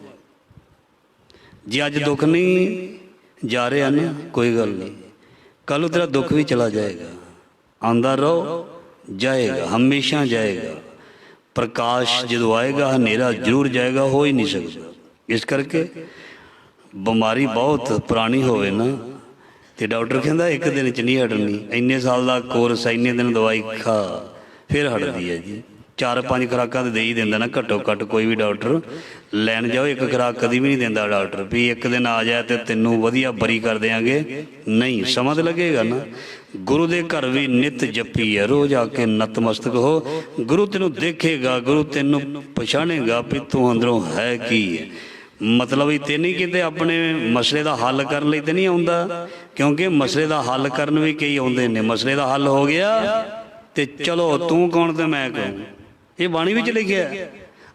ਜੇ ਅੱਜ ਦੁੱਖ ਨਹੀਂ ਜਾ ਰਿਹਾ ਨਾ, ਕੋਈ ਗੱਲ ਨਹੀਂ, ਕੱਲ ਨੂੰ ਤੇਰਾ ਦੁੱਖ ਵੀ ਚਲਾ ਜਾਏਗਾ। ਆਂਦਾ ਰਹੋ, ਜਾਏਗਾ, ਹਮੇਸ਼ਾ ਜਾਏਗਾ। ਪ੍ਰਕਾਸ਼ ਜਦੋਂ ਆਏਗਾ, ਹਨੇਰਾ ਜ਼ਰੂਰ ਜਾਏਗਾ, ਹੋ ਹੀ ਨਹੀਂ ਸਕਦਾ। ਇਸ ਕਰਕੇ ਬਿਮਾਰੀ ਬਹੁਤ ਪੁਰਾਣੀ ਹੋਵੇ ਨਾ, ਤੇ ਡਾਕਟਰ ਕਹਿੰਦਾ ਇੱਕ ਦਿਨ 'ਚ ਨਹੀਂ ਹਟਣੀ, ਇੰਨੇ ਸਾਲ ਦਾ ਕੋਰਸ, ਇੰਨੇ ਦਿਨ ਦਵਾਈ ਖਾ, ਫਿਰ ਹਟਦੀ ਹੈ ਜੀ। 4-5 ਖੁਰਾਕਾਂ ਤਾਂ ਦੇ ਹੀ ਦਿੰਦਾ ਨਾ ਘੱਟੋ ਘੱਟ। ਕੋਈ ਵੀ ਡਾਕਟਰ ਲੈਣ ਜਾਓ, ਇੱਕ ਖੁਰਾਕ ਕਦੀ ਵੀ ਨਹੀਂ ਦਿੰਦਾ ਡਾਕਟਰ ਵੀ ਇੱਕ ਦਿਨ ਆ ਜਾਏ ਤੇ ਤੈਨੂੰ ਵਧੀਆ ਬਰੀ ਕਰ ਦਿਆਂਗੇ। ਨਹੀਂ, ਸਮਾਂ ਤਾਂ ਲੱਗੇਗਾ ਨਾ। ਗੁਰੂ ਦੇ ਘਰ ਵੀ ਨਿਤ ਜਪੀ ਹੈ, ਰੋਜ਼ ਆ ਕੇ ਨਤਮਸਤਕ ਹੋ। ਗੁਰੂ ਤੈਨੂੰ ਦੇਖੇਗਾ, ਗੁਰੂ ਤੈਨੂੰ ਪਛਾਣੇਗਾ ਵੀ ਤੂੰ ਅੰਦਰੋਂ ਹੈ ਕੀ ਹੈ। ਮਤਲਬ ਇਹ ਤੇ ਨਹੀਂ ਕਿਤੇ ਆਪਣੇ ਮਸਲੇ ਦਾ ਹੱਲ ਕਰਨ ਲਈ ਤੇ ਨਹੀਂ ਆਉਂਦਾ, ਕਿਉਂਕਿ ਮਸਲੇ ਦਾ ਹੱਲ ਕਰਨ ਵੀ ਕਈ ਆਉਂਦੇ ਨੇ। ਮਸਲੇ ਦਾ ਹੱਲ ਹੋ ਗਿਆ ਤੇ ਚਲੋ ਤੂੰ ਕੌਣ ਤੇ ਮੈਂ ਕੌਣ। ਇਹ ਬਾਣੀ ਵਿੱਚ ਲਿਖਿਆ,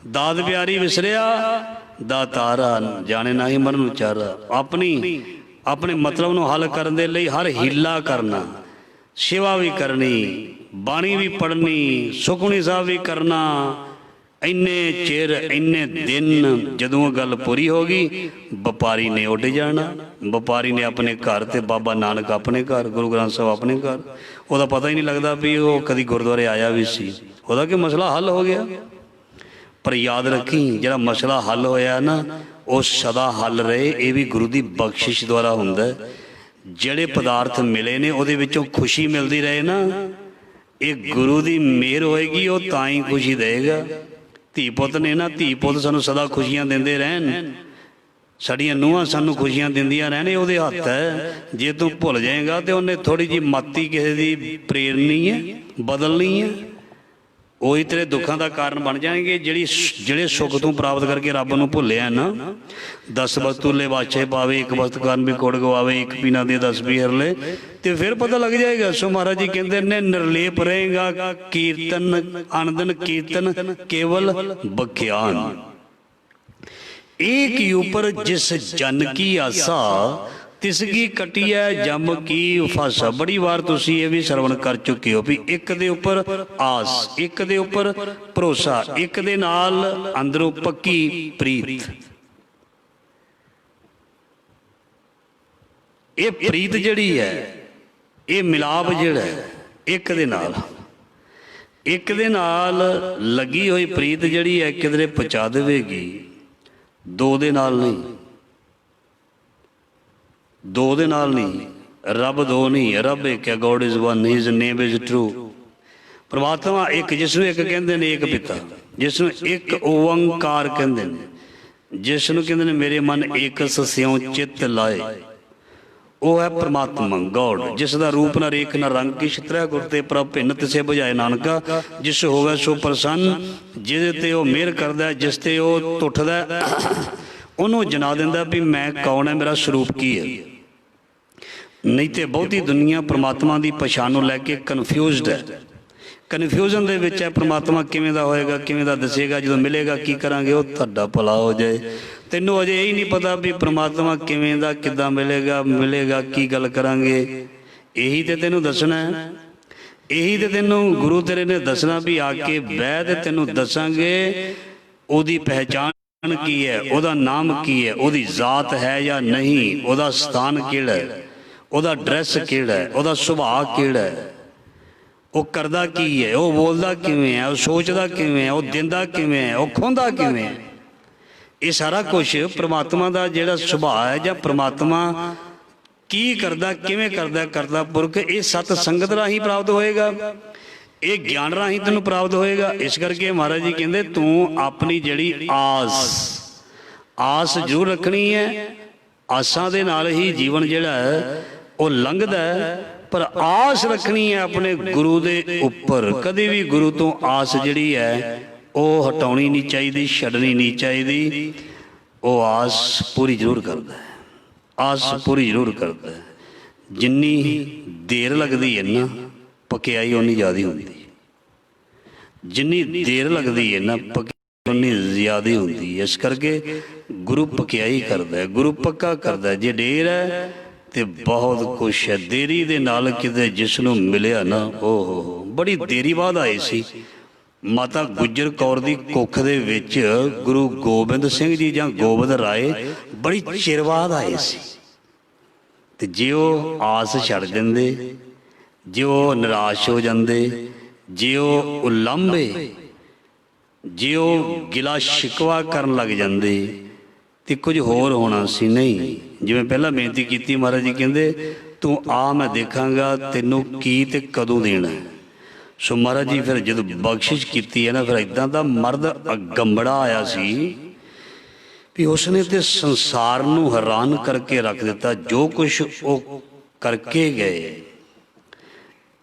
ਦਾਦ ਪਿਆਰੀ ਵਿਸਰਿਆ ਦਾਤਾਰਾ, ਜਾਣੇ ਨਾ ਹੀ ਮਰਨ ਵਿਚਾਰਾ। ਆਪਣੇ ਮਤਲਬ ਨੂੰ ਹੱਲ ਕਰਨ ਦੇ ਲਈ ਹਰ ਹੀਲਾ ਕਰਨਾ, ਸੇਵਾ ਵੀ ਕਰਨੀ, ਬਾਣੀ ਵੀ ਪੜ੍ਹਨੀ, ਸੁਖਮਨੀ ਸਾਹਿਬ ਵੀ ਕਰਨਾ। ਇੰਨੇ ਚਿਰ ਇੰਨੇ ਦਿਨ ਜਦੋਂ ਗੱਲ ਪੂਰੀ ਹੋ ਗਈ, ਵਪਾਰੀ ਨੇ ਉੱਡ ਜਾਣਾ। ਵਪਾਰੀ ਨੇ ਆਪਣੇ ਘਰ ਤੇ ਬਾਬਾ ਨਾਨਕ ਆਪਣੇ ਘਰ, ਗੁਰੂ ਗ੍ਰੰਥ ਸਾਹਿਬ ਆਪਣੇ ਘਰ। ਉਹਦਾ ਪਤਾ ਹੀ ਨਹੀਂ ਲੱਗਦਾ ਵੀ ਉਹ ਕਦੀ ਗੁਰਦੁਆਰੇ ਆਇਆ ਵੀ ਸੀ। ਉਹਦਾ ਕਿ ਮਸਲਾ ਹੱਲ ਹੋ ਗਿਆ। ਪਰ ਯਾਦ ਰੱਖੀ, ਜਿਹੜਾ ਮਸਲਾ ਹੱਲ ਹੋਇਆ ਨਾ ਉਹ ਸਦਾ ਹੱਲ ਰਹੇ। ਇਹ ਵੀ ਗੁਰੂ ਦੀ ਬਖਸ਼ਿਸ਼ ਦੁਆਰਾ ਹੁੰਦਾ। ਜਿਹੜੇ ਪਦਾਰਥ ਮਿਲੇ ਨੇ ਉਹਦੇ ਵਿੱਚੋਂ ਖੁਸ਼ੀ ਮਿਲਦੀ ਰਹੇ ਨਾ, ਇਹ ਗੁਰੂ ਦੀ ਮਿਹਰ ਹੋਏਗੀ, ਉਹ ਤਾਂ ਹੀ ਖੁਸ਼ੀ ਦੇਗਾ। ਧੀ ਪੁੱਤ ਨੇ ਨਾ, ਧੀ ਪੁੱਤ ਸਾਨੂੰ ਸਦਾ ਖੁਸ਼ੀਆਂ ਦਿੰਦੇ ਰਹਿਣ, ਸਾਡੀਆਂ ਨੂੰਹਾਂ ਸਾਨੂੰ ਖੁਸ਼ੀਆਂ ਦਿੰਦੀਆਂ ਰਹਿਣ, ਇਹ ਉਹਦੇ ਹੱਥ ਹੈ। ਜੇ ਤੂੰ ਭੁੱਲ ਜਾਏਗਾ ਤੇ ਉਹਨੇ ਥੋੜ੍ਹੀ ਜਿਹੀ ਮਾਤੀ ਕਿਸੇ ਦੀ ਪ੍ਰੇਰਨੀ ਹੈ, ਬਦਲਣੀ ਹੈ, ਉਹੀ ਤੇਰੇ ਦੁੱਖਾਂ ਦਾ ਕਾਰਨ ਬਣ ਜਾਣਗੇ। ਜਿਹੜੇ ਸੁੱਖ ਤੂੰ ਪ੍ਰਾਪਤ ਕਰਕੇ ਰੱਬ ਨੂੰ ਭੁੱਲਿਆ ਨਾ, 10 ਵਸਤੂਲੇ ਬਾਛੇ ਪਾਵੇ, ਇੱਕ ਵਸਤ ਕਾਰਨ ਵੀ ਕੋੜ ਗਵਾਵੇ, ਇੱਕ ਪੀਣਾ ਦੇ 10 ਵੀ ਹਰਲੇ, ਤੇ ਫਿਰ ਪਤਾ ਲੱਗ ਜਾਏਗਾ। ਸੋ ਮਹਾਰਾਜ ਜੀ ਕਹਿੰਦੇ ਨੇ, ਨਿਰਲੇਪ ਰਹੇਗਾ ਕੀਰਤਨ ਅਨੰਦਨ ਕੀਰਤਨ ਕੇਵਲ ਬਖਿਆਨ। एक ऊपर जिस जन की आसा तिसकी कटिया जम की फासा। बड़ी बार तुसी ये भी श्रवण कर चुके हो भी एक दे उपर आस, एक दे उपर भरोसा, एक दे नाल अंदरों पक्की प्रीत। ये प्रीत जड़ी है, ये मिलाप जड़ा है एक दे नाल, एक दे नाल लगी हुई प्रीत जड़ी है किधरे पहुँचा देवेगी। दो दे नाल नहीं, दो दे नाल नहीं। रब दो नहीं, रब एक है। God is one, his name is true. परमात्मा एक, जिसनों एक कहते हैं एक पिता, जिसनों एक ओंकार कहते हैं, जिसनों कहते हैं मेरे मन एक स्यों चित लाए, ਉਹ ਹੈ ਪਰਮਾਤਮਾ ਗੋਡ, ਜਿਸ ਦਾ ਰੂਪ ਨਾ ਰੇਖ ਨਾ ਰੰਗ, ਕਿਛ ਤ੍ਰੈ ਗੁਰ ਤੇ ਪ੍ਰਭ ਭਿੰਨ ਤਿਸੇ ਬੁਝਾਏ ਨਾਨਕਾ। ਜਿਸ ਹੋਵੇ ਸੋ ਪ੍ਰਸੰਨ, ਜਿਹਦੇ ਤੇ ਉਹ ਮਿਹਰ ਕਰਦਾ, ਜਿਸ ਤੇ ਉਹ ਟੁੱਟਦਾ ਉਹਨੂੰ ਜਨਾ ਦਿੰਦਾ ਵੀ ਮੈਂ ਕੌਣ ਹੈ, ਮੇਰਾ ਸਰੂਪ ਕੀ ਹੈ। ਨਹੀਂ ਤੇ ਬਹੁਤੀ ਦੁਨੀਆ ਪਰਮਾਤਮਾ ਦੀ ਪਛਾਣ ਨੂੰ ਲੈ ਕੇ ਕਨਫਿਊਜ਼ਡ ਹੈ। ਕਨਫਿਊਜ਼ਨ ਦੇ ਵਿੱਚ ਹੈ। ਪਰਮਾਤਮਾ ਕਿਵੇਂ ਦਾ ਹੋਏਗਾ, ਕਿਵੇਂ ਦਾ ਦੱਸੇਗਾ, ਜਦੋਂ ਮਿਲੇਗਾ ਕੀ ਕਰਾਂਗੇ। ਉਹ ਤੁਹਾਡਾ ਭਲਾ ਹੋ ਜਾਏ। ਤੈਨੂੰ ਅਜੇ ਇਹ ਨਹੀਂ ਪਤਾ ਵੀ ਪ੍ਰਮਾਤਮਾ ਕਿਵੇਂ ਦਾ, ਕਿੱਦਾਂ ਮਿਲੇਗਾ ਕੀ ਗੱਲ ਕਰਾਂਗੇ। ਇਹੀ ਤੇ ਤੈਨੂੰ ਦੱਸਣਾ ਹੈ, ਇਹੀ ਤੇ ਤੈਨੂੰ ਗੁਰੂ ਤੇਰੇ ਨੇ ਦੱਸਣਾ ਵੀ ਆ ਕੇ ਬਹਿ ਤੇ ਤੈਨੂੰ ਦੱਸਾਂਗੇ ਉਹਦੀ ਪਹਿਚਾਣ ਕੀ ਹੈ, ਉਹਦਾ ਨਾਮ ਕੀ ਹੈ, ਉਹਦੀ ਜ਼ਾਤ ਹੈ ਜਾਂ ਨਹੀਂ, ਉਹਦਾ ਸਥਾਨ ਕਿਹੜਾ ਹੈ, ਉਹਦਾ ਡਰੈਸ ਕਿਹੜਾ ਹੈ, ਉਹਦਾ ਸੁਭਾਅ ਕਿਹੜਾ ਹੈ, ਉਹ ਕਰਦਾ ਕੀ ਹੈ, ਉਹ ਬੋਲਦਾ ਕਿਵੇਂ ਹੈ, ਉਹ ਸੋਚਦਾ ਕਿਵੇਂ ਹੈ, ਉਹ ਦਿੰਦਾ ਕਿਵੇਂ ਹੈ, ਉਹ ਖੋਂਦਾ ਕਿਵੇਂ ਹੈ। ਇਹ ਸਾਰਾ ਕੁਛ ਪ੍ਰਮਾਤਮਾ ਦਾ ਜਿਹੜਾ ਸੁਭਾਅ ਹੈ ਜਾਂ ਪ੍ਰਮਾਤਮਾ ਕੀ ਕਰਦਾ, ਕਿਵੇਂ ਕਰਦਾ ਪੁਰਖ, ਇਹ ਸਤ ਸੰਗਤ ਰਾਹੀਂ ਪ੍ਰਾਪਤ ਹੋਏਗਾ, ਇਹ ਗਿਆਨ ਰਾਹੀਂ ਤੈਨੂੰ ਪ੍ਰਾਪਤ ਹੋਏਗਾ। ਇਸ ਕਰਕੇ ਮਹਾਰਾਜ ਜੀ ਕਹਿੰਦੇ ਤੂੰ ਆਪਣੀ ਜਿਹੜੀ ਆਸ ਜ਼ਰੂਰ ਰੱਖਣੀ ਹੈ। ਆਸਾਂ ਦੇ ਨਾਲ ਹੀ ਜੀਵਨ ਜਿਹੜਾ ਹੈ ਉਹ ਲੰਘਦਾ ਹੈ, ਪਰ ਆਸ ਰੱਖਣੀ ਹੈ ਆਪਣੇ ਗੁਰੂ ਦੇ ਉੱਪਰ। ਕਦੇ ਵੀ ਗੁਰੂ ਤੋਂ ਆਸ ਜਿਹੜੀ ਹੈ ਉਹ ਹਟਾਉਣੀ ਨਹੀਂ ਚਾਹੀਦੀ, ਛੱਡਣੀ ਨਹੀਂ ਚਾਹੀਦੀ। ਉਹ ਆਸ ਪੂਰੀ ਜ਼ਰੂਰ ਕਰਦਾ ਹੈ, ਆਸ ਪੂਰੀ ਜ਼ਰੂਰ ਕਰਦਾ ਹੈ। ਜਿੰਨੀ ਦੇਰ ਲੱਗਦੀ ਹੈ ਨਾ ਪਕਿਆਈ ਉਨੀ ਜ਼ਿਆਦਾ ਹੁੰਦੀ ਹੈ, ਜਿੰਨੀ ਦੇਰ ਲੱਗਦੀ ਹੈ ਨਾ ਪਕਿਆਈ ਉਨੀ ਜ਼ਿਆਦਾ ਹੁੰਦੀ ਹੈ। ਇਸ ਕਰਕੇ ਗੁਰੂ ਪਕਿਆਈ ਕਰਦਾ ਹੈ, ਗੁਰੂ ਪੱਕਾ ਕਰਦਾ ਹੈ। ਜੇ ਦੇਰ ਹੈ ਤੇ ਬਹੁਤ ਕੁਛ ਹੈ। ਦੇਰੀ ਦੇ ਨਾਲ ਕਿਤੇ ਜਿਸ ਨੂੰ ਮਿਲਿਆ ਨਾ, ਓਹ ਬੜੀ ਦੇਰੀ ਬਾਅਦ ਆਏ ਸੀ। ਮਾਤਾ ਗੁਜਰ ਕੌਰ ਦੀ ਕੁੱਖ ਦੇ ਵਿੱਚ ਗੁਰੂ ਗੋਬਿੰਦ ਸਿੰਘ ਜੀ ਜਾਂ ਗੋਬਿੰਦ ਰਾਏ ਬੜੀ ਚਿਰ ਬਾਅਦ ਆਏ ਸੀ। ਤੇ ਜੇ ਉਹ ਆਸ ਛੱਡ ਦਿੰਦੇ, ਜੇ ਉਹ ਨਿਰਾਸ਼ ਹੋ ਜਾਂਦੇ, ਜੇ ਉਹ ਉਲਾਂਭੇ, ਜੇ ਉਹ ਗਿਲਾ ਸ਼ਿਕਵਾ ਕਰਨ ਲੱਗ ਜਾਂਦੇ ਤੇ ਕੁਝ ਹੋਰ ਹੋਣਾ ਸੀ। ਨਹੀਂ, ਜਿਵੇਂ ਪਹਿਲਾਂ ਬੇਨਤੀ ਕੀਤੀ, ਮਹਾਰਾਜ ਜੀ ਕਹਿੰਦੇ ਤੂੰ ਆ, ਮੈਂ ਦੇਖਾਂਗਾ ਤੈਨੂੰ ਕੀ ਤੇ ਕਦੋਂ ਦੇਣਾ। ਸੋ ਮਹਾਰਾਜ ਜੀ ਫਿਰ ਜਦੋਂ ਬਖਸ਼ਿਸ਼ ਕੀਤੀ ਹੈ ਨਾ, ਫਿਰ ਇੱਦਾਂ ਦਾ ਮਰਦ ਅਗੰਬੜਾ ਆਇਆ ਸੀ ਵੀ ਉਸਨੇ ਤੇ ਸੰਸਾਰ ਨੂੰ ਹੈਰਾਨ ਕਰਕੇ ਰੱਖ ਦਿੱਤਾ। ਜੋ ਕੁਛ ਉਹ ਕਰਕੇ ਗਏ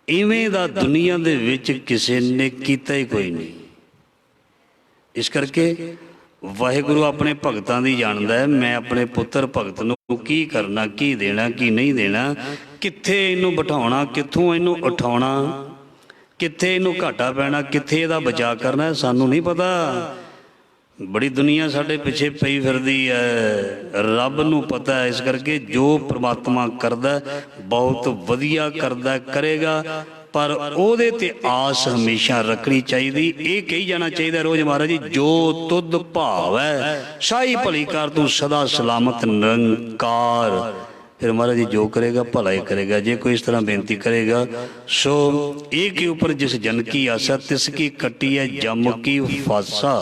ਇਵੇਂ ਦਾ ਦੁਨੀਆ ਦੇ ਵਿੱਚ ਕਿਸੇ ਨੇ ਕੀਤਾ ਹੀ ਕੋਈ ਨਹੀਂ। ਇਸ ਕਰਕੇ ਵਾਹਿਗੁਰੂ ਆਪਣੇ ਭਗਤਾਂ ਦੀ ਜਾਣਦਾ ਹੈ। ਮੈਂ ਆਪਣੇ ਪੁੱਤਰ ਭਗਤ ਨੂੰ ਕੀ ਕਰਨਾ, ਕੀ ਦੇਣਾ, ਕੀ ਨਹੀਂ ਦੇਣਾ, ਕਿੱਥੇ ਇਹਨੂੰ ਬਿਠਾਉਣਾ, ਕਿੱਥੋਂ ਇਹਨੂੰ ਉਠਾਉਣਾ, ਕਿੱਥੇ ਇਹਨੂੰ ਘਾਟਾ ਪੈਣਾ, ਕਿੱਥੇ ਇਹਦਾ ਬਚਾਅ ਕਰਨਾ, ਸਾਨੂੰ ਨਹੀਂ ਪਤਾ। ਬੜੀ ਦੁਨੀਆ ਸਾਡੇ ਪਿੱਛੇ ਪਈ ਫਿਰਦੀ ਹੈ, ਰੱਬ ਨੂੰ ਪਤਾ ਹੈ। ਇਸ ਕਰਕੇ ਜੋ ਪ੍ਰਮਾਤਮਾ ਕਰਦਾ ਬਹੁਤ ਵਧੀਆ ਕਰਦਾ, ਕਰੇਗਾ, ਪਰ ਉਹਦੇ ਤੇ ਆਸ ਹਮੇਸ਼ਾ ਰੱਖਣੀ ਚਾਹੀਦੀ। ਇਹ ਕਹੀ ਜਾਣਾ ਚਾਹੀਦਾ ਰੋਜ਼ ਮਹਾਰਾਜ ਜੀ, ਜੋ ਤੁਧ ਭਾਵ ਹੈ ਸਾਈ ਭਲੀ ਕਰ ਤੂੰ ਸਦਾ ਸਲਾਮਤ ਨਿਰੰਕਾਰ। फिर महाराज जी जो करेगा भला ही करेगा। जे कोई इस तरह बेनती करेगा सो एक के ऊपर जिस जन की आशा तिसकी कट्टी है जम की फासा।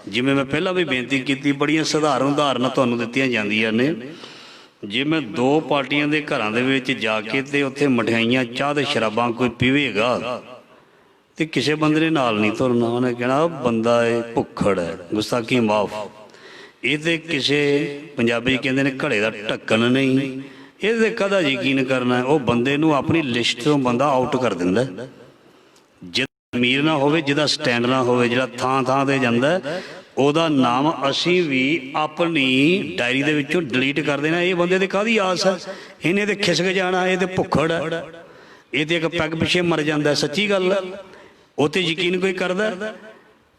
जिमें मैं पहला भी बेनती की, बड़िया सधारण उदाहरण तुहानूं दित्तियां जांदियां ने। जे मैं दो पार्टियां दे घरां दे विच जाके ते उत्थे मठियाइयां चाह ते शराबां कोई पीवेगा ते किसी बंदे ने नाल नहीं तुरना। उन्हें कहना बंदा ये भुक्खड़ है, गुस्ताखी माफ। ये तो किसी पंजाबी कहते हैं घड़े का ढक्कन नहीं। ये कदा यकीन करना है, वह बंदे नूं अपनी लिस्ट तो बंदा आउट कर दिंदा। जिहदा अमीर ना होवे, जिहदा स्टैंड ना होवे, जिहड़ा थां थां ते जांदा ओहदा नाम असीं भी अपनी डायरी दे विचों डिलीट कर देना। ये बंदे ते काहदी आस है, इन्हें ते खिसक जाना, ये ते भुक्खड़ है, ये ते एक पैग पिछे मर जांदा। सच्ची गल है, वो ते यकीन कोई करदा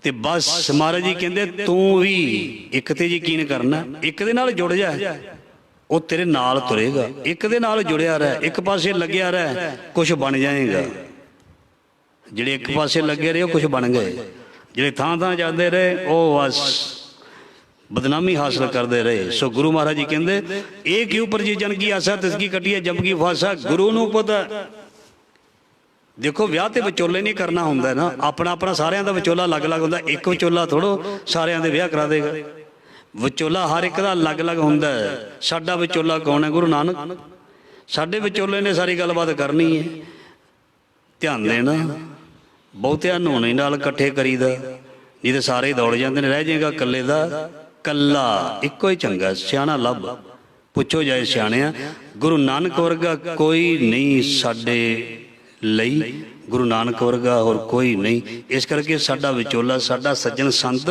ते बस महाराज जी कहंदे तू भी एक ते यकीन करना, एक दे नाल जुड़ जा, वो तेरे नाल तुरेगा। एक दे नाल जुड़िया रह, एक पासे लग्या रह, कुछ बन जाएगा। जिहड़े एक पासे लगे रहे कुछ बन गए, जिहड़े थां थां जाते रहे वो बस बदनामी हासिल करते रहे। सो गुरु महाराज जी कहंदे एक के ऊपर जी जन की आशा तिसकी कटी है जम की फासा। गुरु नूं पता। देखो विआह ते विचोले नहीं करना हुंदा ना, अपना अपना सारिਆਂ ਦਾ विचोला अलग अलग हुंदा। एक विचोला थोड़ो सारिਆਂ ਦੇ ਵਿਆਹ करा देगा। विचोला हर एक का अलग अलग हुंदा है। साडा विचोला कौन है? गुरु नानक। साडे विचोले ने सारी गलबात करनी है। ध्यान देना, बहुतिया नूने नाल इकट्ठे करीदा, नहीं तो सारे दौड़ जाते हैं। रह जाएगा कल्ले दा कल्ला, इको ही चंगा। सियाणा लभ पुछो जाए सियाणिया, गुरु नानक वर्गा कोई नहीं साडे लई, गुरु नानक वर्गा होर कोई नहीं। इस करके साडा विचोला, साडा सज्जन संत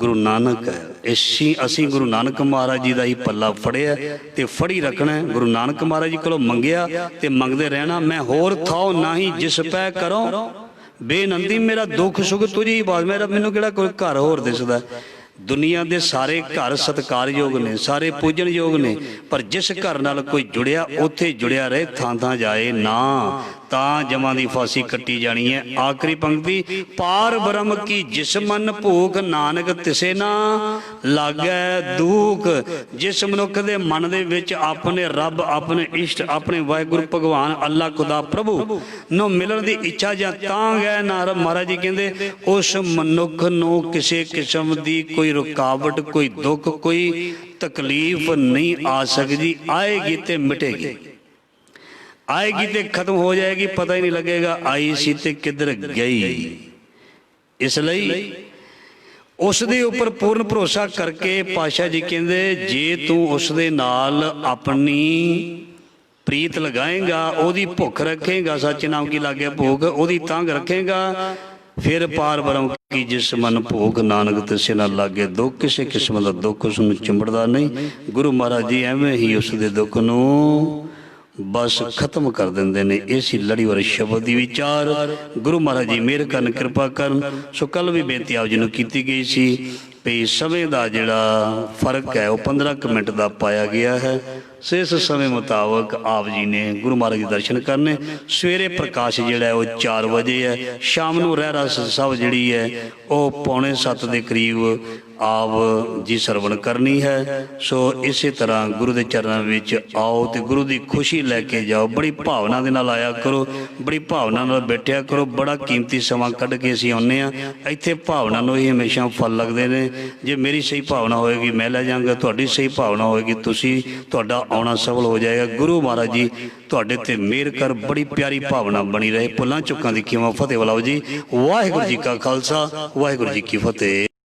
गुरु नानक है। असी गुरु नानक महाराज जी का ही पल्ला फड़िया ते फड़ी रखना है। गुरु नानक महाराज जी को मंगिया ते मंगते रहना। मैं होर थाओ ना ही जिस पै करो बेनंदी, मेरा दुख सुख तुझी ही बात। मेरा मैनू किहड़ा कोई घर होर दिसदा। दुनिया के सारे घर सत्कारयोग ने, सारे पूजन योग ने, पर जिस घर नाल कोई जुड़िया उत्थे जुड़िया रहे, थां थां जाए ना, तां जमां दी फांसी कट्टी जानी है। आखिरी पंक्ति, पार ब्रह्म की जिस मन भूख नानक तिसे ना लागै दुख। जिस मनुख दे मन दे विच अपने रब, अपने इष्ट, अपने वाहिगुरू भगवान अल्लाह खुदा प्रभु नो मिलन दी इच्छा जां तां गै ना। महाराज जी कहंदे उस मनुख नूं किसी किस्म दी कोई रुकावट, कोई दुख, कोई तकलीफ नहीं आ सकती। आएगी ते मिटेगी, आएगी ते खत्म हो जाएगी, पता ही नहीं लगेगा आई सी ते किधर गई। इसलिए उस दे उपर पूर्ण भरोसा करके पातशाह जी कहंदे जे तू उस दे नाल अपनी प्रीत लगाएगा, ओदी भुख रखेगा, सच नाम की लागे भूख, ओदी तंग रखेगा, फिर पार ब्रह्म की जिस मन भूख नानक तिसे ना लागे दुख। किसी किस्म का दुख उसनूं चिंबड़दा नहीं। गुरु महाराज जी एवें ही उस दे दुख नूं बस खत्म कर देंदे ने। इसी लड़ी वाले शब्द की विचार गुरु महाराज जी मेहर करन, कृपा करन। सो कल भी बेनती आप जी नूं कीती गई सी भी समय का जिहड़ा फर्क है वह 15 मिनट का पाया गया है। सो इस समय मुताबक आप जी ने गुरु महाराज जी दर्शन करने। सवेरे प्रकाश जिहड़ा है वह 4 बजे है, शाम नूं रहरास साहब जिहड़ी है वह 6:45 के करीब ਆਪ ਜੀ ਸਰਵਣ ਕਰਨੀ ਹੈ। ਸੋ ਇਸੇ ਤਰ੍ਹਾਂ ਗੁਰੂ ਦੇ ਚਰਨਾਂ ਵਿੱਚ ਆਓ ਤੇ ਗੁਰੂ ਦੀ ਖੁਸ਼ੀ ਲੈ ਕੇ ਜਾਓ। ਬੜੀ ਭਾਵਨਾ ਦੇ ਨਾਲ ਆਇਆ ਕਰੋ, ਬੜੀ ਭਾਵਨਾ ਨਾਲ ਬੈਠਿਆ ਕਰੋ। ਬੜਾ ਕੀਮਤੀ ਸਮਾਂ ਕੱਢ ਕੇ ਅਸੀਂ ਆਉਂਦੇ ਹਾਂ ਇੱਥੇ। ਭਾਵਨਾ ਨੂੰ ਹੀ ਹਮੇਸ਼ਾ ਫਲ ਲੱਗਦੇ ਨੇ। ਜੇ ਮੇਰੀ ਸਹੀ ਭਾਵਨਾ ਹੋਏਗੀ ਮੈਂ ਲੈ ਜਾਵਾਂਗਾ, ਤੁਹਾਡੀ ਸਹੀ ਭਾਵਨਾ ਹੋਏਗੀ ਤੁਹਾਡਾ ਆਉਣਾ ਸਫਲ ਹੋ ਜਾਏਗਾ। ਗੁਰੂ ਮਹਾਰਾਜ ਜੀ ਤੁਹਾਡੇ ਤੇ ਮਿਹਰ ਕਰ। ਬੜੀ ਪਿਆਰੀ ਭਾਵਨਾ ਬਣੀ ਰਹੇ। ਭੁੱਲਾਂ ਚੁੱਕਾਂ ਦੀ ਖਿਮਾ ਫਤਿਹ ਬੁਲਾਓ ਜੀ। ਵਾਹਿਗੁਰੂ ਜੀ ਕਾ ਖਾਲਸਾ, ਵਾਹਿਗੁਰੂ ਜੀ ਕੀ ਫਤਿਹ।